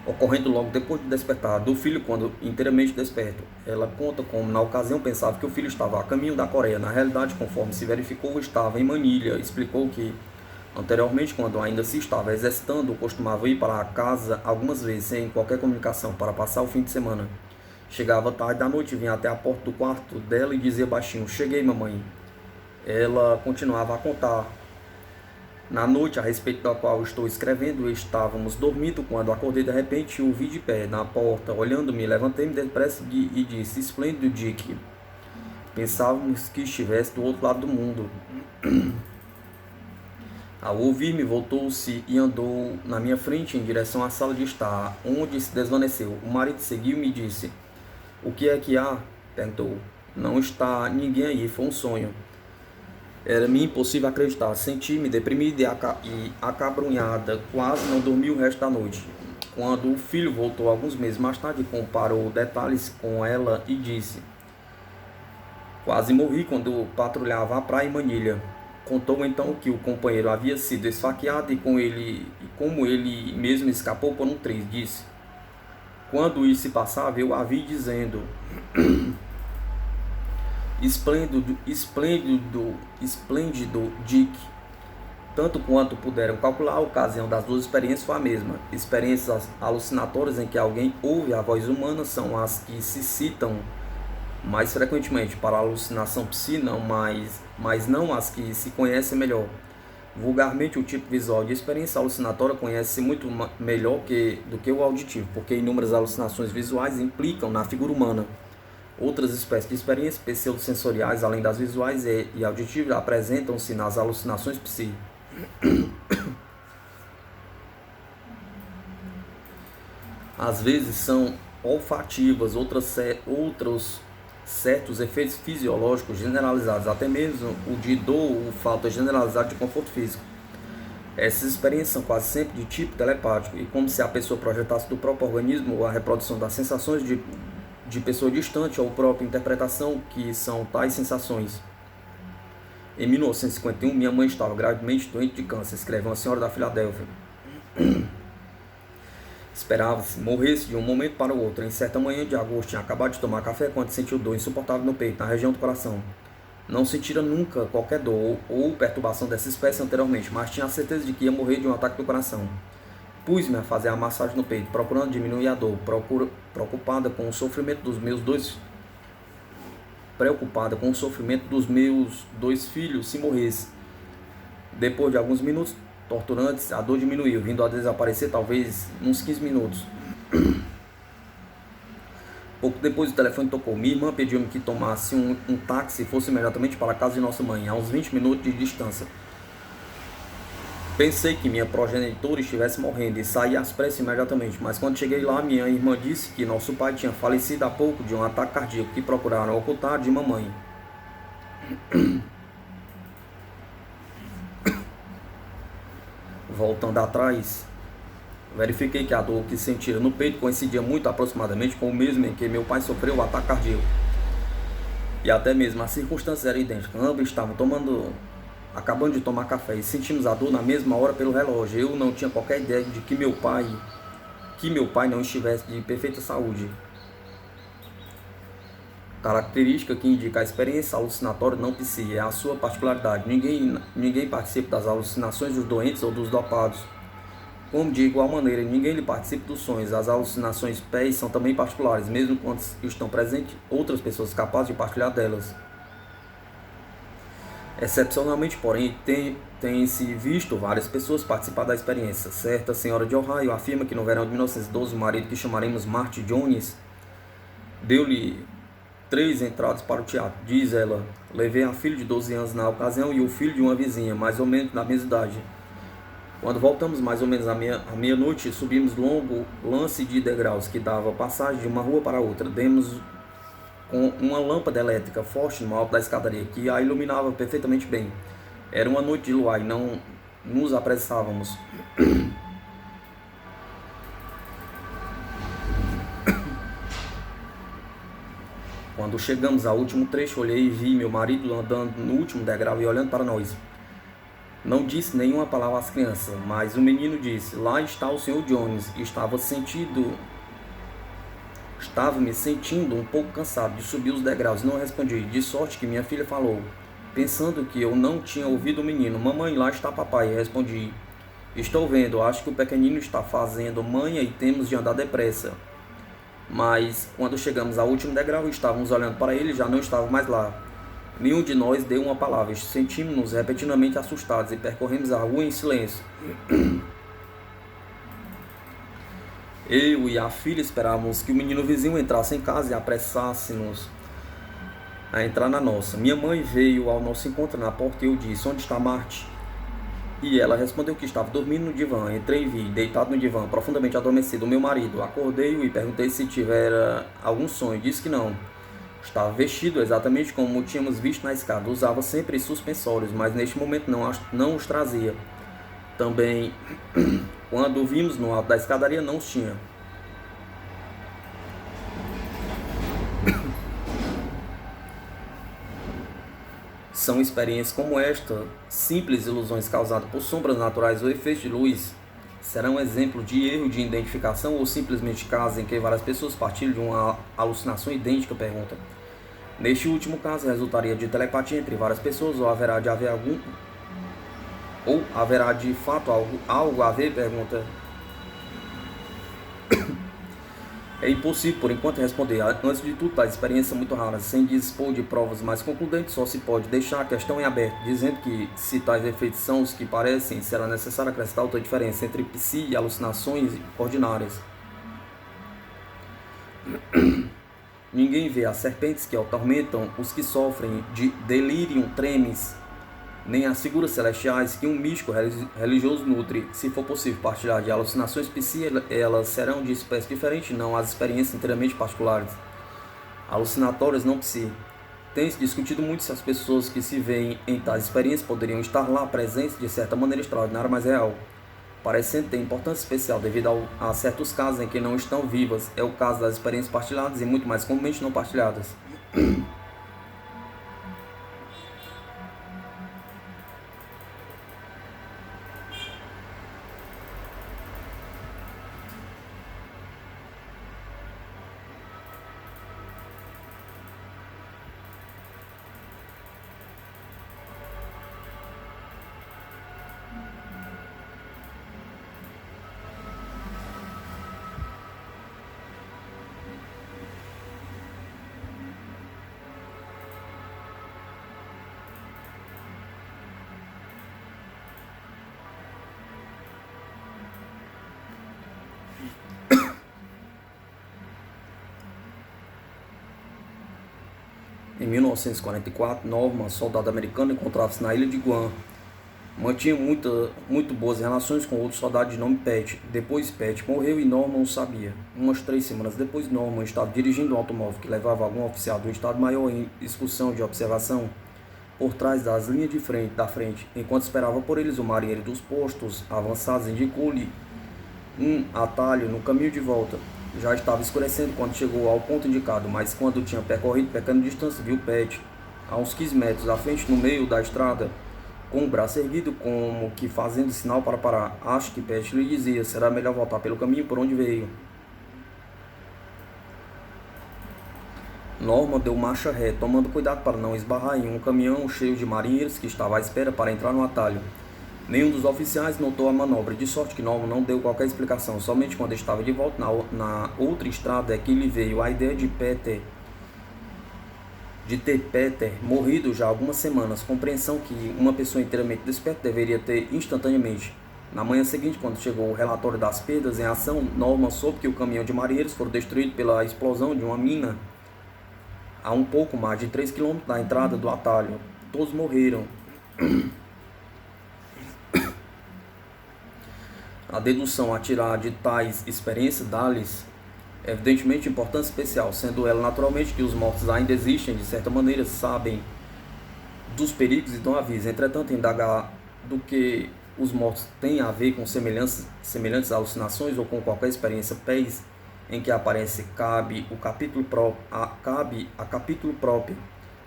ocorrendo logo depois de despertar, do filho quando inteiramente desperto. Ela conta como na ocasião pensava que o filho estava a caminho da Coreia. Na realidade, conforme se verificou, estava em Manilha. Explicou que anteriormente, quando ainda se estava exercitando, costumava ir para a casa algumas vezes sem qualquer comunicação para passar o fim de semana. Chegava tarde da noite, vinha até a porta do quarto dela e dizia baixinho: "Cheguei, mamãe." Ela continuava a contar: "Na noite a respeito da qual estou escrevendo, estávamos dormindo quando acordei de repente e o vi de pé na porta, olhando-me. Levantei-me depressa e disse: Esplêndido, Dick. Pensávamos que estivesse do outro lado do mundo." Ao ouvir-me, voltou-se e andou na minha frente em direção à sala de estar, onde se desvaneceu. O marido seguiu-me e disse: "O que é que há?" perguntou. "Não está ninguém aí, foi um sonho." Era-me impossível acreditar. Senti-me deprimida e acabrunhada, quase não dormi o resto da noite. Quando o filho voltou alguns meses mais tarde, comparou detalhes com ela e disse: "Quase morri quando patrulhava a praia em Manilha." Contou então que o companheiro havia sido esfaqueado e como ele mesmo escapou por um triz. Disse: "Quando isso se passava, eu a vi dizendo: Esplêndido, Dick." Tanto quanto puderam calcular, a ocasião das duas experiências foi a mesma. Experiências alucinatórias em que alguém ouve a voz humana são as que se citam mais frequentemente. Para a alucinação psi, não, mas não as que se conhecem melhor. Vulgarmente, o tipo visual de experiência alucinatória conhece-se muito melhor do que o auditivo, porque inúmeras alucinações visuais implicam na figura humana. Outras espécies de experiências pseudosensoriais, além das visuais e auditivas, apresentam-se nas alucinações psi. Às vezes são olfativas, outros certos efeitos fisiológicos generalizados, até mesmo o de dor ou falta generalizada de conforto físico. Essas experiências são quase sempre de tipo telepático, e como se a pessoa projetasse do próprio organismo a reprodução das sensações de pessoa distante ou própria interpretação que são tais sensações. Em 1951, minha mãe estava gravemente doente de câncer, escreve uma senhora da Filadélfia. Esperava-se morresse de um momento para o outro. Em certa manhã de agosto, tinha acabado de tomar café quando sentiu dor insuportável no peito, na região do coração. Não sentira nunca qualquer dor ou perturbação dessa espécie anteriormente, mas tinha a certeza de que ia morrer de um ataque do coração. Pus-me a fazer a massagem no peito, procurando diminuir a dor, preocupada com o sofrimento dos meus dois filhos se morresse. Depois de alguns minutos torturantes, a dor diminuiu, vindo a desaparecer talvez uns 15 minutos. depois o telefone tocou. Minha irmã pediu-me que tomasse um táxi e fosse imediatamente para a casa de nossa mãe, a uns 20 minutos de distância. Pensei que minha progenitora estivesse morrendo e saí às pressas imediatamente, mas quando cheguei lá, minha irmã disse que nosso pai tinha falecido há pouco de um ataque cardíaco que procuraram ocultar de mamãe. Voltando atrás, verifiquei que a dor que sentira no peito coincidia muito aproximadamente com o mesmo em que meu pai sofreu o ataque cardíaco. E até mesmo as circunstâncias eram idênticas. Ambos estavam acabando de tomar café e sentimos a dor na mesma hora pelo relógio. Eu não tinha qualquer ideia de que meu pai não estivesse de perfeita saúde. Característica que indica a experiência alucinatória não psi, é a sua particularidade. Ninguém participa das alucinações dos doentes ou dos dopados. Como de igual maneira, ninguém lhe participa dos sonhos. As alucinações PES são também particulares, mesmo quando estão presentes outras pessoas capazes de partilhar delas. Excepcionalmente, porém, tem-se visto várias pessoas participar da experiência. Certa senhora de Ohio afirma que no verão de 1912 o marido, que chamaremos Marty Jones, deu-lhe 3 entradas para o teatro. Diz ela: levei a filha de 12 anos na ocasião e o filho de uma vizinha, mais ou menos da mesma idade. Quando voltamos mais ou menos à meia-noite, subimos longo lance de degraus que dava passagem de uma rua para outra. Demos com uma lâmpada elétrica forte no alto da escadaria, que a iluminava perfeitamente bem. Era uma noite de luar e não nos apressávamos. Quando chegamos ao último trecho, olhei e vi meu marido andando no último degrau e olhando para nós. Não disse nenhuma palavra às crianças, mas o menino disse: lá está o Sr. Jones. Estava me sentindo um pouco cansado de subir os degraus. Não respondi, de sorte que minha filha falou, pensando que eu não tinha ouvido o menino: mamãe, lá está papai. Eu respondi: estou vendo, acho que o pequenino está fazendo manha e temos de andar depressa. Mas quando chegamos ao último degrau, estávamos olhando para ele e já não estava mais lá. Nenhum de nós deu uma palavra. Sentimos-nos repentinamente assustados e percorremos a rua em silêncio. Eu e a filha esperávamos que o menino vizinho entrasse em casa e apressasse-nos a entrar na nossa. Minha mãe veio ao nosso encontro na porta e eu disse: onde está Marty? E ela respondeu que estava dormindo no divã. Entrei e vi, deitado no divã, profundamente adormecido, o meu marido. Acordei-o e perguntei se tivera algum sonho. Disse que não. Estava vestido exatamente como o tínhamos visto na escada. Usava sempre suspensórios, mas neste momento não os trazia. Também, quando o vimos no alto da escadaria, não os tinha. São experiências como esta, simples ilusões causadas por sombras naturais ou efeitos de luz, serão exemplo de erro de identificação ou simplesmente casos em que várias pessoas partilham de uma alucinação idêntica? Pergunta. Neste último caso, resultaria de telepatia entre várias pessoas ou haverá de fato algo a ver? Pergunta. É impossível, por enquanto, responder. Antes de tudo, tais experiências são muito raras. Sem dispor de provas mais concludentes, só se pode deixar a questão em aberto, dizendo que, se tais efeitos são os que parecem, será necessário acrescentar outra diferença entre psi e alucinações ordinárias. Ninguém vê as serpentes que atormentam os que sofrem de delirium tremens, nem as figuras celestiais que um místico religioso nutre. Se for possível partilhar de alucinações psi, elas serão de espécie diferente, não as experiências inteiramente particulares, alucinatórias não psi. Tem-se discutido muito se as pessoas que se veem em tais experiências poderiam estar lá presentes de certa maneira extraordinária, mas real, parecendo ter importância especial devido a certos casos em que não estão vivas. É o caso das experiências partilhadas e muito mais comumente não partilhadas. Em 1944, Norman, soldado americano, encontrava-se na ilha de Guam. Mantinha muito boas relações com outro soldado de nome Pat. Depois Pat morreu e Norman o sabia. Umas 3 semanas depois, Norman estava dirigindo um automóvel que levava algum oficial do Estado-Maior em excursão de observação por trás das linhas da frente. Enquanto esperava por eles, o marinheiro dos postos avançados indicou-lhe um atalho no caminho de volta. Já estava escurecendo quando chegou ao ponto indicado, mas quando tinha percorrido pequena distância, viu Pat a uns 15 metros à frente, no meio da estrada, com o braço erguido, como que fazendo sinal para parar. Acho que Pat lhe dizia: será melhor voltar pelo caminho por onde veio. Norman deu marcha ré, tomando cuidado para não esbarrar em um caminhão cheio de marinheiros que estava à espera para entrar no atalho. Nenhum dos oficiais notou a manobra, de sorte que Norman não deu qualquer explicação. Somente quando estava de volta na outra estrada é que lhe veio a ideia de ter Peter morrido já há algumas semanas, compreensão que uma pessoa inteiramente desperta deveria ter instantaneamente. Na manhã seguinte, quando chegou o relatório das perdas em ação, Norman soube que o caminhão de marinheiros foi destruído pela explosão de uma mina a um pouco mais de 3 km da entrada do atalho. Todos morreram. A dedução a tirar de tais experiências dá-lhes evidentemente importância especial, sendo ela naturalmente que os mortos ainda existem, de certa maneira sabem dos perigos e dão aviso. Entretanto, indagar do que os mortos têm a ver com semelhantes alucinações ou com qualquer experiência pés em que aparece cabe a capítulo próprio.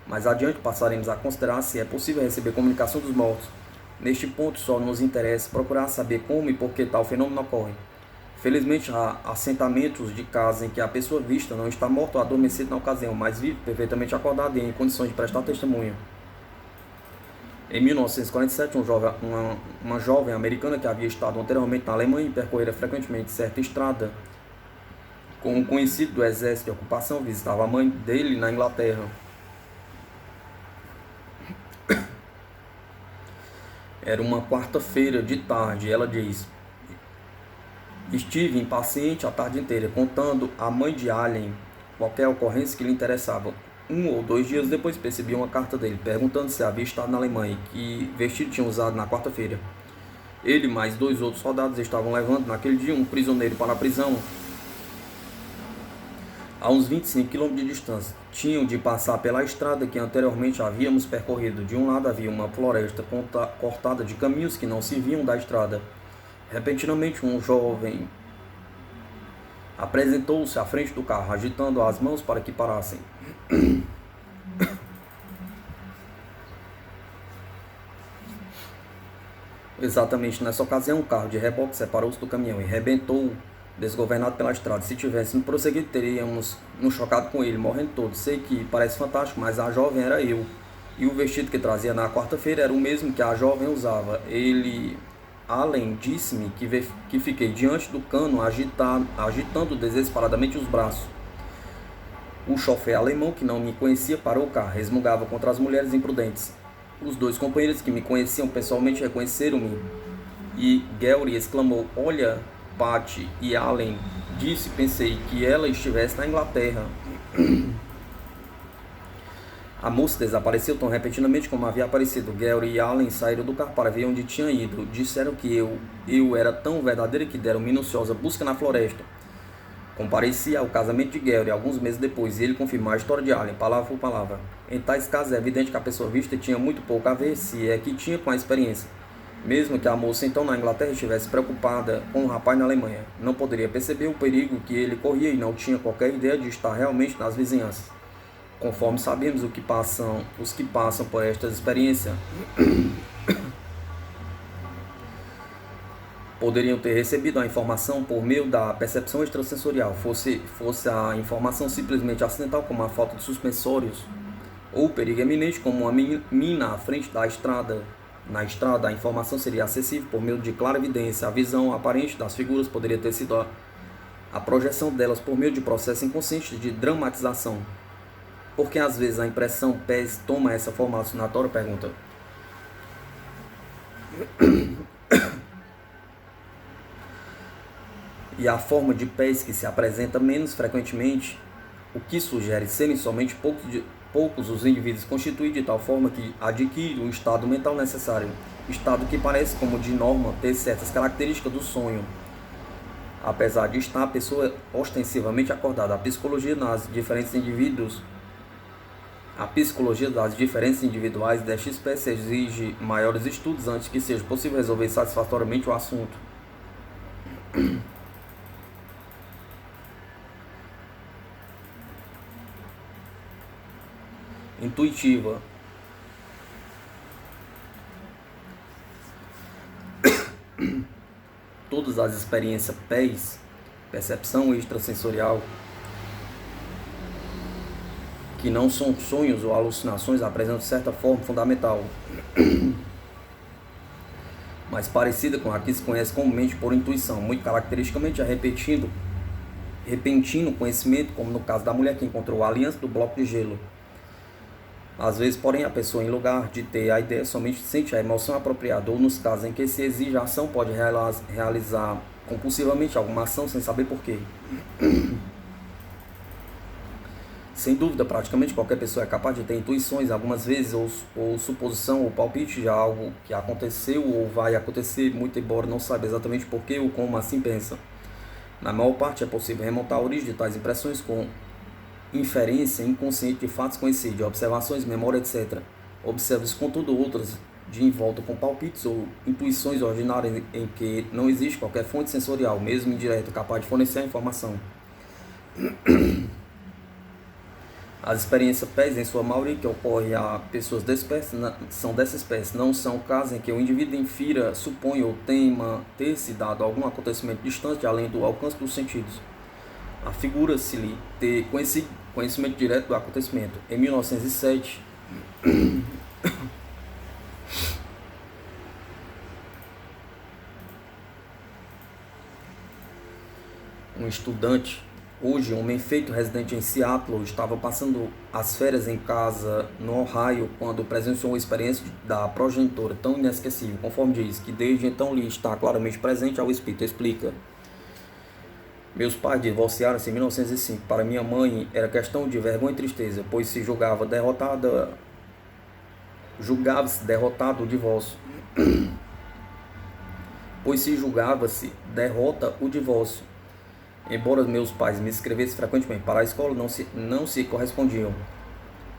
Mais adiante passaremos a considerar se é possível receber comunicação dos mortos. Neste ponto só nos interessa procurar saber como e por que tal fenômeno ocorre. Felizmente há assentamentos de casa em que a pessoa vista não está morta ou adormecida na ocasião, mas vive perfeitamente acordada e em condições de prestar testemunho. Em 1947, uma jovem americana que havia estado anteriormente na Alemanha e percorrera frequentemente certa estrada com um conhecido do exército de ocupação, visitava a mãe dele na Inglaterra. Era uma quarta-feira de tarde, ela diz: estive impaciente a tarde inteira, contando à mãe de Allen qualquer ocorrência que lhe interessava. 1 ou 2 dias depois percebi uma carta dele, perguntando se havia estado na Alemanha e que vestido tinha usado na quarta-feira. Ele mais 2 outros soldados estavam levando naquele dia um prisioneiro para a prisão a uns 25 km de distância. Tinham de passar pela estrada que anteriormente havíamos percorrido. De um lado havia uma floresta cortada de caminhos que não se viam da estrada. Repentinamente, um jovem apresentou-se à frente do carro, agitando as mãos para que parassem. Exatamente nessa ocasião, um carro de reboque separou-se do caminhão e rebentou, desgovernado pela estrada. Se tivéssemos prosseguido, teríamos nos chocado com ele, morrendo todos. Sei que parece fantástico, mas a jovem era eu. E o vestido que trazia na quarta-feira era o mesmo que a jovem usava. Allen disse-me que fiquei diante do cano, agitando desesperadamente os braços. O chofer alemão, que não me conhecia, parou o carro, resmungava contra as mulheres imprudentes. Os 2 companheiros que me conheciam pessoalmente reconheceram-me. E Gary exclamou: olha, Pat. E Allen disse: pensei que ela estivesse na Inglaterra. A moça desapareceu tão repentinamente como havia aparecido. Gary e Allen saíram do carro para ver onde tinha ido. Disseram que eu era tão verdadeira que deram minuciosa busca na floresta. Compareci ao casamento de Gary alguns meses depois e ele confirmou a história de Allen, palavra por palavra. Em tais casos é evidente que a pessoa vista tinha muito pouco a ver, se é que tinha, com a experiência. Mesmo que a moça então na Inglaterra estivesse preocupada com o rapaz na Alemanha, não poderia perceber o perigo que ele corria e não tinha qualquer ideia de estar realmente nas vizinhanças. Conforme sabemos, os que passam por esta experiência poderiam ter recebido a informação por meio da percepção extrasensorial, fosse a informação simplesmente acidental, como a falta de suspensórios, ou perigo eminente, como uma mina à frente da estrada. Na estrada, a informação seria acessível por meio de clara evidência. A visão aparente das figuras poderia ter sido a projeção delas por meio de processo inconsciente de dramatização. Por que às vezes a impressão pés toma essa forma alucinatória? Pergunta. E a forma de pés que se apresenta menos frequentemente, o que sugere serem somente poucos os indivíduos constituem de tal forma que adquirem o estado mental necessário, estado que parece, como de norma, ter certas características do sonho, apesar de estar a pessoa ostensivamente acordada. A psicologia das diferentes individuais desta espécie exige maiores estudos antes que seja possível resolver satisfatoriamente o assunto. Intuitiva. Todas as experiências PES, percepção extrasensorial, que não são sonhos ou alucinações, apresentam certa forma fundamental, mas parecida com a que se conhece comumente por intuição, muito caracteristicamente repentino conhecimento, como no caso da mulher que encontrou a aliança do bloco de gelo. Às vezes, porém, a pessoa, em lugar de ter a ideia, somente sente a emoção apropriada, ou nos casos em que se exige a ação, pode realizar compulsivamente alguma ação sem saber porquê. Sem dúvida, praticamente qualquer pessoa é capaz de ter intuições, algumas vezes, ou suposição, ou palpite de algo que aconteceu ou vai acontecer, muito embora não saiba exatamente porquê ou como assim pensa. Na maior parte é possível remontar a origem de tais impressões com inferência inconsciente de fatos conhecidos, de observações, memória, etc. Observa-se, contudo, outras de envolta com palpites ou intuições ordinárias em que não existe qualquer fonte sensorial, mesmo indireta, capaz de fornecer a informação. As experiências PES, em sua maioria, que ocorrem a pessoas dessa espécie, são dessa espécie. Não são casos em que o indivíduo infira, supõe ou tema ter se dado algum acontecimento distante, além do alcance dos sentidos. Afigura-se-lhe ter conhecimento direto do acontecimento. Em 1907, um estudante, hoje homem feito, residente em Seattle, estava passando as férias em casa no Ohio quando presenciou uma experiência da progenitora tão inesquecível, conforme diz, que desde então lhe está claramente presente ao espírito. Explica: meus pais divorciaram-se em 1905. Para minha mãe era questão de vergonha e tristeza, pois se julgava-se derrotado o divórcio. Embora meus pais me escrevessem frequentemente para a escola, não se correspondiam.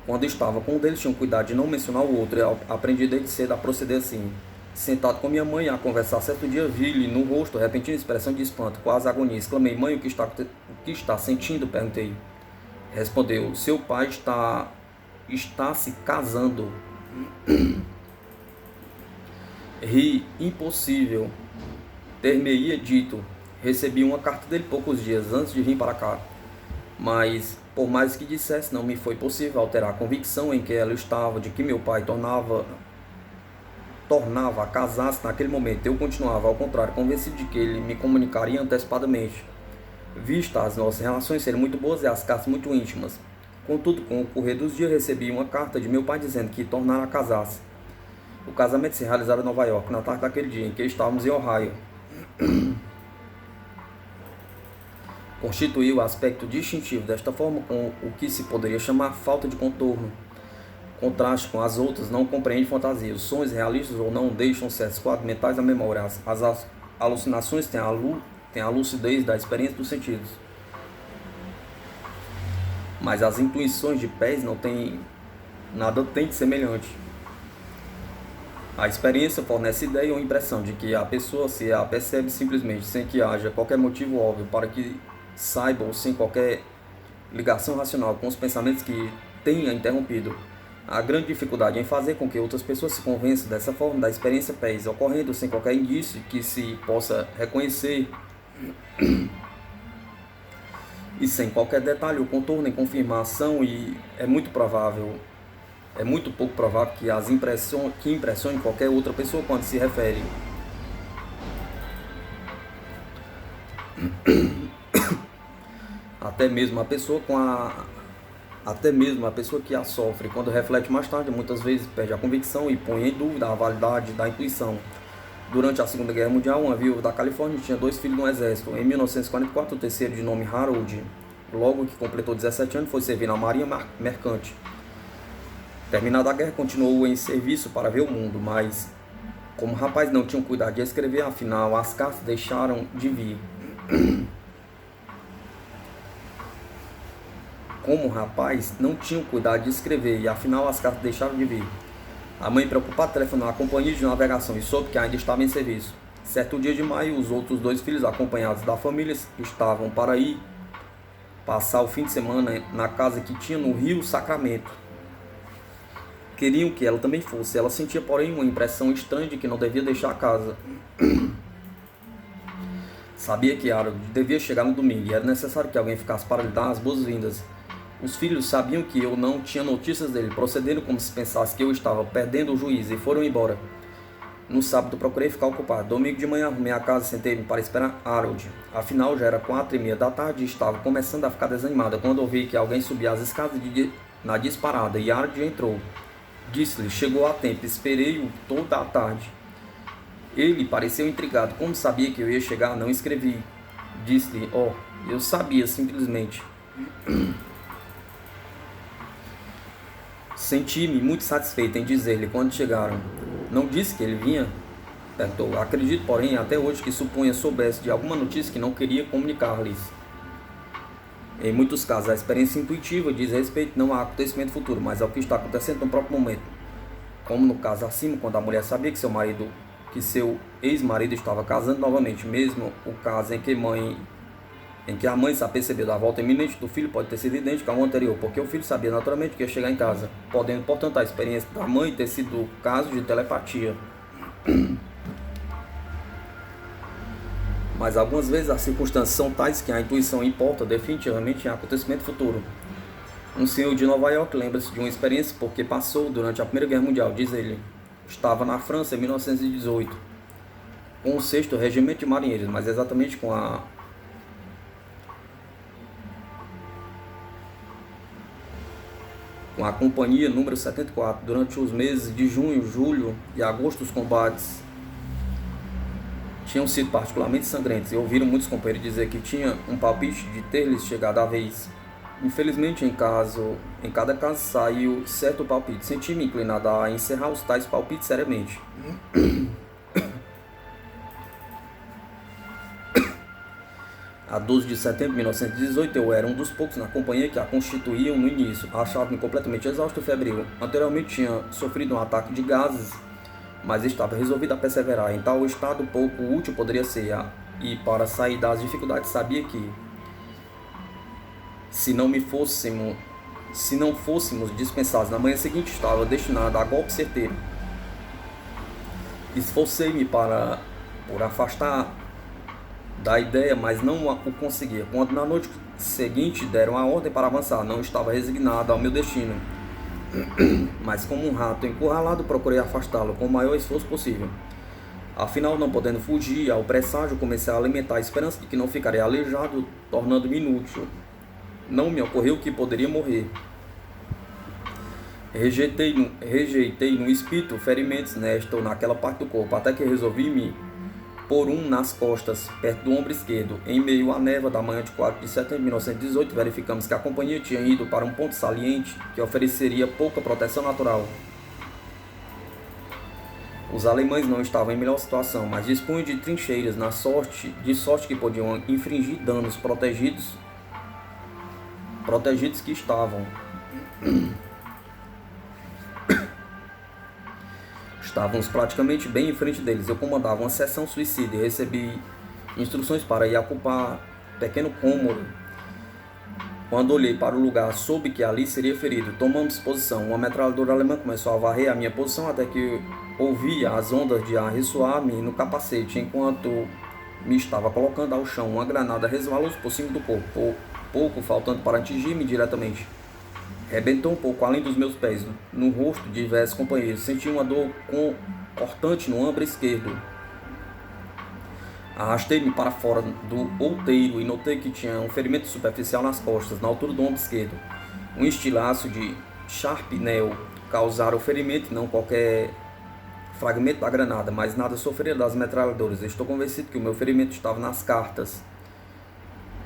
Quando estava com um deles, tinham cuidado de não mencionar o outro. Eu aprendi desde cedo a proceder assim. Sentado com minha mãe a conversar, certo dia vi-lhe no rosto repentina expressão de espanto, quase agonia. Exclamei: mãe, o que está sentindo? Perguntei. Respondeu: seu pai está se casando. Ri. Impossível. Ter-me-ia dito. Recebi uma carta dele poucos dias antes de vir para cá, mas por mais que dissesse, não me foi possível alterar a convicção em que ela estava de que meu pai tornava a casar-se naquele momento. Eu continuava, ao contrário, convencido de que ele me comunicaria antecipadamente, vista as nossas relações serem muito boas e as cartas muito íntimas. Contudo, com o correr dos dias, recebi uma carta de meu pai dizendo que tornara a casar-se. O casamento se realizara em Nova York, na tarde daquele dia em que estávamos em Ohio. Constituiu o aspecto distintivo desta forma com o que se poderia chamar falta de contorno. Contraste com as outras, não compreende fantasia. Os sonhos realistas ou não deixam certos quadros mentais na memória. As alucinações têm a lucidez da experiência dos sentidos. Mas as intuições de PES não têm nada de semelhante. A experiência fornece ideia ou impressão de que a pessoa se a percebe simplesmente, sem que haja qualquer motivo óbvio para que saiba, ou sem qualquer ligação racional com os pensamentos que tenha interrompido. A grande dificuldade em fazer com que outras pessoas se convençam dessa forma da experiência PES, ocorrendo sem qualquer indício que se possa reconhecer e sem qualquer detalhe ou contorno em confirmação, e é muito pouco provável que impressione qualquer outra pessoa quando se refere. Até mesmo a pessoa que a sofre, quando reflete mais tarde, muitas vezes perde a convicção e põe em dúvida a validade da intuição. Durante a Segunda Guerra Mundial, uma viúva da Califórnia tinha 2 filhos no exército. Em 1944, o terceiro, de nome Harold, logo que completou 17 anos, foi servir na Marinha Mercante. Terminada a guerra, continuou em serviço para ver o mundo, mas como o rapaz não tinha cuidado de escrever, afinal as cartas deixaram de vir. Como o rapaz não tinha cuidado de escrever e afinal as cartas deixaram de vir. A mãe, preocupada, telefonou à companhia de navegação e soube que ainda estava em serviço. Certo dia de maio, os outros 2 filhos, acompanhados da família, estavam para ir passar o fim de semana na casa que tinha no Rio Sacramento. Queriam que ela também fosse. Ela sentia, porém, uma impressão estranha de que não devia deixar a casa. Sabia que Harold devia chegar no domingo e era necessário que alguém ficasse para lhe dar as boas-vindas. Os filhos sabiam que eu não tinha notícias dele, procedendo como se pensasse que eu estava perdendo o juízo, e foram embora. No sábado procurei ficar ocupado. Domingo de manhã arrumei a casa e sentei-me para esperar Harold. Afinal já era 4:30 da tarde e estava começando a ficar desanimada quando ouvi que alguém subia as escadas na disparada e Harold entrou. Disse-lhe, chegou a tempo, esperei-o toda a tarde. Ele pareceu intrigado, como sabia que eu ia chegar, não escrevi. Disse-lhe, eu sabia, simplesmente. Senti-me muito satisfeito em dizer-lhe quando chegaram. Não disse que ele vinha? Perguntou. Acredito, porém, até hoje que suponha soubesse de alguma notícia que não queria comunicar-lhes. Em muitos casos, a experiência intuitiva diz respeito não ao acontecimento futuro, mas ao que está acontecendo no próprio momento. Como no caso acima, quando a mulher sabia que seu ex-marido estava casando novamente, mesmo o caso em que a mãe se apercebeu da volta iminente do filho pode ter sido idêntico ao anterior, porque o filho sabia naturalmente que ia chegar em casa, podendo, portanto, a experiência da mãe ter sido caso de telepatia. Mas algumas vezes as circunstâncias são tais que a intuição importa definitivamente em acontecimento futuro. Um senhor de Nova York lembra-se de uma experiência porque passou durante a Primeira Guerra Mundial, diz ele. Estava na França em 1918, com o 6º Regimento de Marinheiros, mas exatamente com a companhia número 74. Durante os meses de junho, julho e agosto, os combates tinham sido particularmente sangrentos e ouviram muitos companheiros dizer que tinha um palpite de ter-lhes chegado a vez. Infelizmente, em cada caso saiu certo palpite. Senti-me inclinado a encerrar os tais palpites seriamente. A 12 de setembro de 1918, eu era um dos poucos na companhia que a constituíam no início. Achava-me completamente exausto e febril. Anteriormente tinha sofrido um ataque de gases, mas estava resolvido a perseverar. Em tal estado, pouco útil poderia ser. E para sair das dificuldades, sabia que, se não fôssemos dispensados na manhã seguinte, estava destinado a golpe certeiro. Esforcei-me por afastar da ideia, mas não o conseguia. Quando na noite seguinte deram a ordem para avançar, não estava resignado ao meu destino, mas como um rato encurralado, procurei afastá-lo com o maior esforço possível. Afinal, não podendo fugir ao presságio, comecei a alimentar a esperança de que não ficaria aleijado, tornando-me inútil. Não me ocorreu que poderia morrer. Rejeitei no espírito ferimentos nesta ou naquela parte do corpo, até que resolvi me pôr um nas costas, perto do ombro esquerdo. Em meio à névoa da manhã de 4 de setembro de 1918, verificamos que a companhia tinha ido para um ponto saliente que ofereceria pouca proteção natural. Os alemães não estavam em melhor situação, mas dispunham de trincheiras de sorte que podiam infligir danos protegidos que estavam. Estávamos praticamente bem em frente deles. Eu comandava uma seção suicida e recebi instruções para ir ocupar pequeno cômodo. Quando olhei para o lugar, soube que ali seria ferido. Tomamos posição. Uma metralhadora alemã começou a varrer a minha posição até que ouvia as ondas de ar ressoar-me no capacete, enquanto me estava colocando ao chão. Uma granada resvalou por cima do corpo, pouco faltando para atingir-me diretamente. Rebentou um pouco além dos meus pés, no rosto de diversos companheiros. Senti uma dor cortante no ombro esquerdo. Arrastei-me para fora do outeiro e notei que tinha um ferimento superficial nas costas, na altura do ombro esquerdo. Um estilhaço de sharpnel causara o ferimento e não qualquer fragmento da granada, mas nada sofrera das metralhadoras. Estou convencido que o meu ferimento estava nas cartas.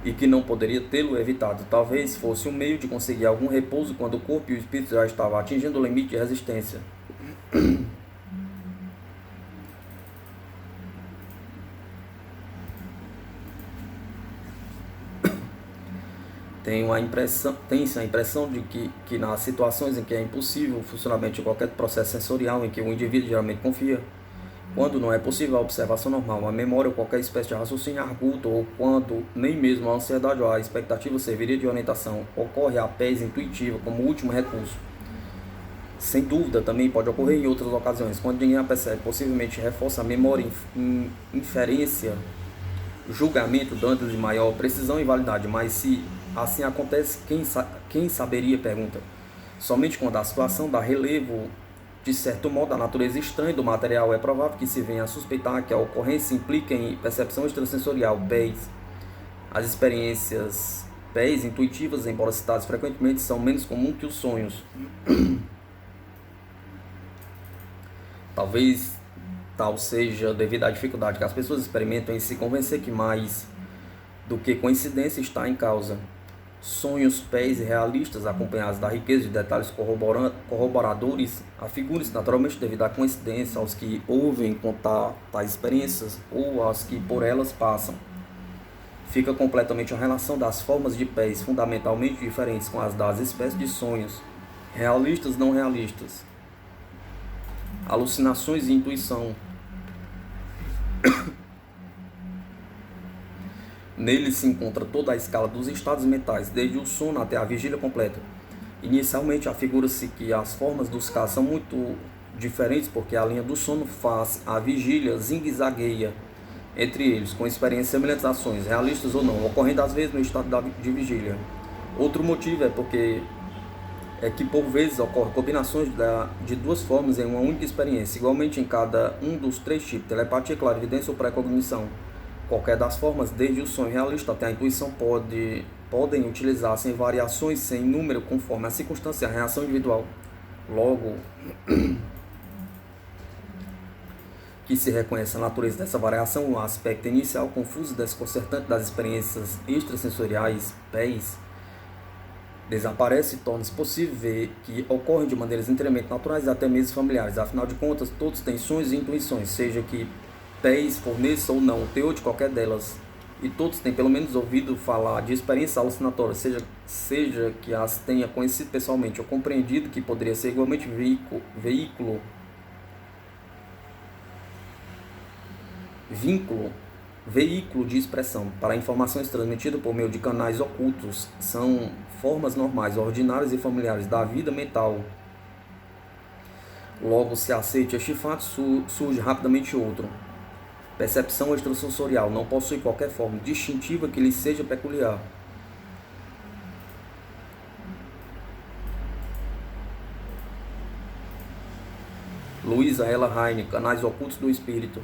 e que não poderia tê-lo evitado. Talvez fosse um meio de conseguir algum repouso quando o corpo e o espírito já estavam atingindo o limite de resistência. Tem-se a impressão de que nas situações em que é impossível o funcionamento de qualquer processo sensorial em que o indivíduo geralmente confia, quando não é possível a observação normal, a memória ou qualquer espécie de raciocínio arguto, ou quando nem mesmo a ansiedade ou a expectativa serviria de orientação, ocorre a pés intuitiva como último recurso. Sem dúvida, também pode ocorrer em outras ocasiões, quando ninguém a percebe, possivelmente reforça a memória, inferência, julgamento, dando de maior precisão e validade, mas se assim acontece, quem saberia, pergunta. Somente quando a situação dá relevo, de certo modo, a natureza estranha do material, é provável que se venha a suspeitar que a ocorrência implica em percepção extrasensorial, PES. As experiências PES intuitivas, embora citadas frequentemente, são menos comuns que os sonhos. Talvez tal seja devido à dificuldade que as pessoas experimentam em se convencer que mais do que coincidência está em causa. Sonhos PES e realistas, acompanhados da riqueza de detalhes corroboradores, afiguram-se naturalmente devido à coincidência aos que ouvem contar tais experiências ou aos que por elas passam. Fica completamente a relação das formas de PES fundamentalmente diferentes com as das espécies de sonhos, realistas não realistas, alucinações e intuição. Nele se encontra toda a escala dos estados mentais, desde o sono até a vigília completa. Inicialmente, afigura-se que as formas dos casos são muito diferentes, porque a linha do sono faz a vigília zigue-zagueia entre eles, com experiências semelhantes às ações, realistas ou não, ocorrendo às vezes no estado de vigília. Outro motivo é que por vezes ocorrem combinações de duas formas em uma única experiência, igualmente em cada um dos três tipos, telepatia, clarividência ou pré-cognição. Qualquer das formas, desde o sonho realista até a intuição, podem utilizar-se em variações sem número conforme a circunstância e a reação individual. Logo, que se reconhece a natureza dessa variação, o aspecto inicial confuso e desconcertante das experiências extrasensoriais, PES, desaparece e torna-se possível ver que ocorrem de maneiras inteiramente naturais e até mesmo familiares. Afinal de contas, todos têm sonhos e intuições, seja que PES forneça ou não o teor de qualquer delas, e todos têm pelo menos ouvido falar de experiências alucinatórias, seja que as tenha conhecido pessoalmente ou compreendido que poderia ser igualmente veículo de expressão para informações transmitidas por meio de canais ocultos. São formas normais, ordinárias e familiares da vida mental. Logo, se aceite este fato, surge rapidamente outro. Percepção extrasensorial não possui qualquer forma distintiva que lhe seja peculiar. Louisa Ella Heine, Canais Ocultos do Espírito.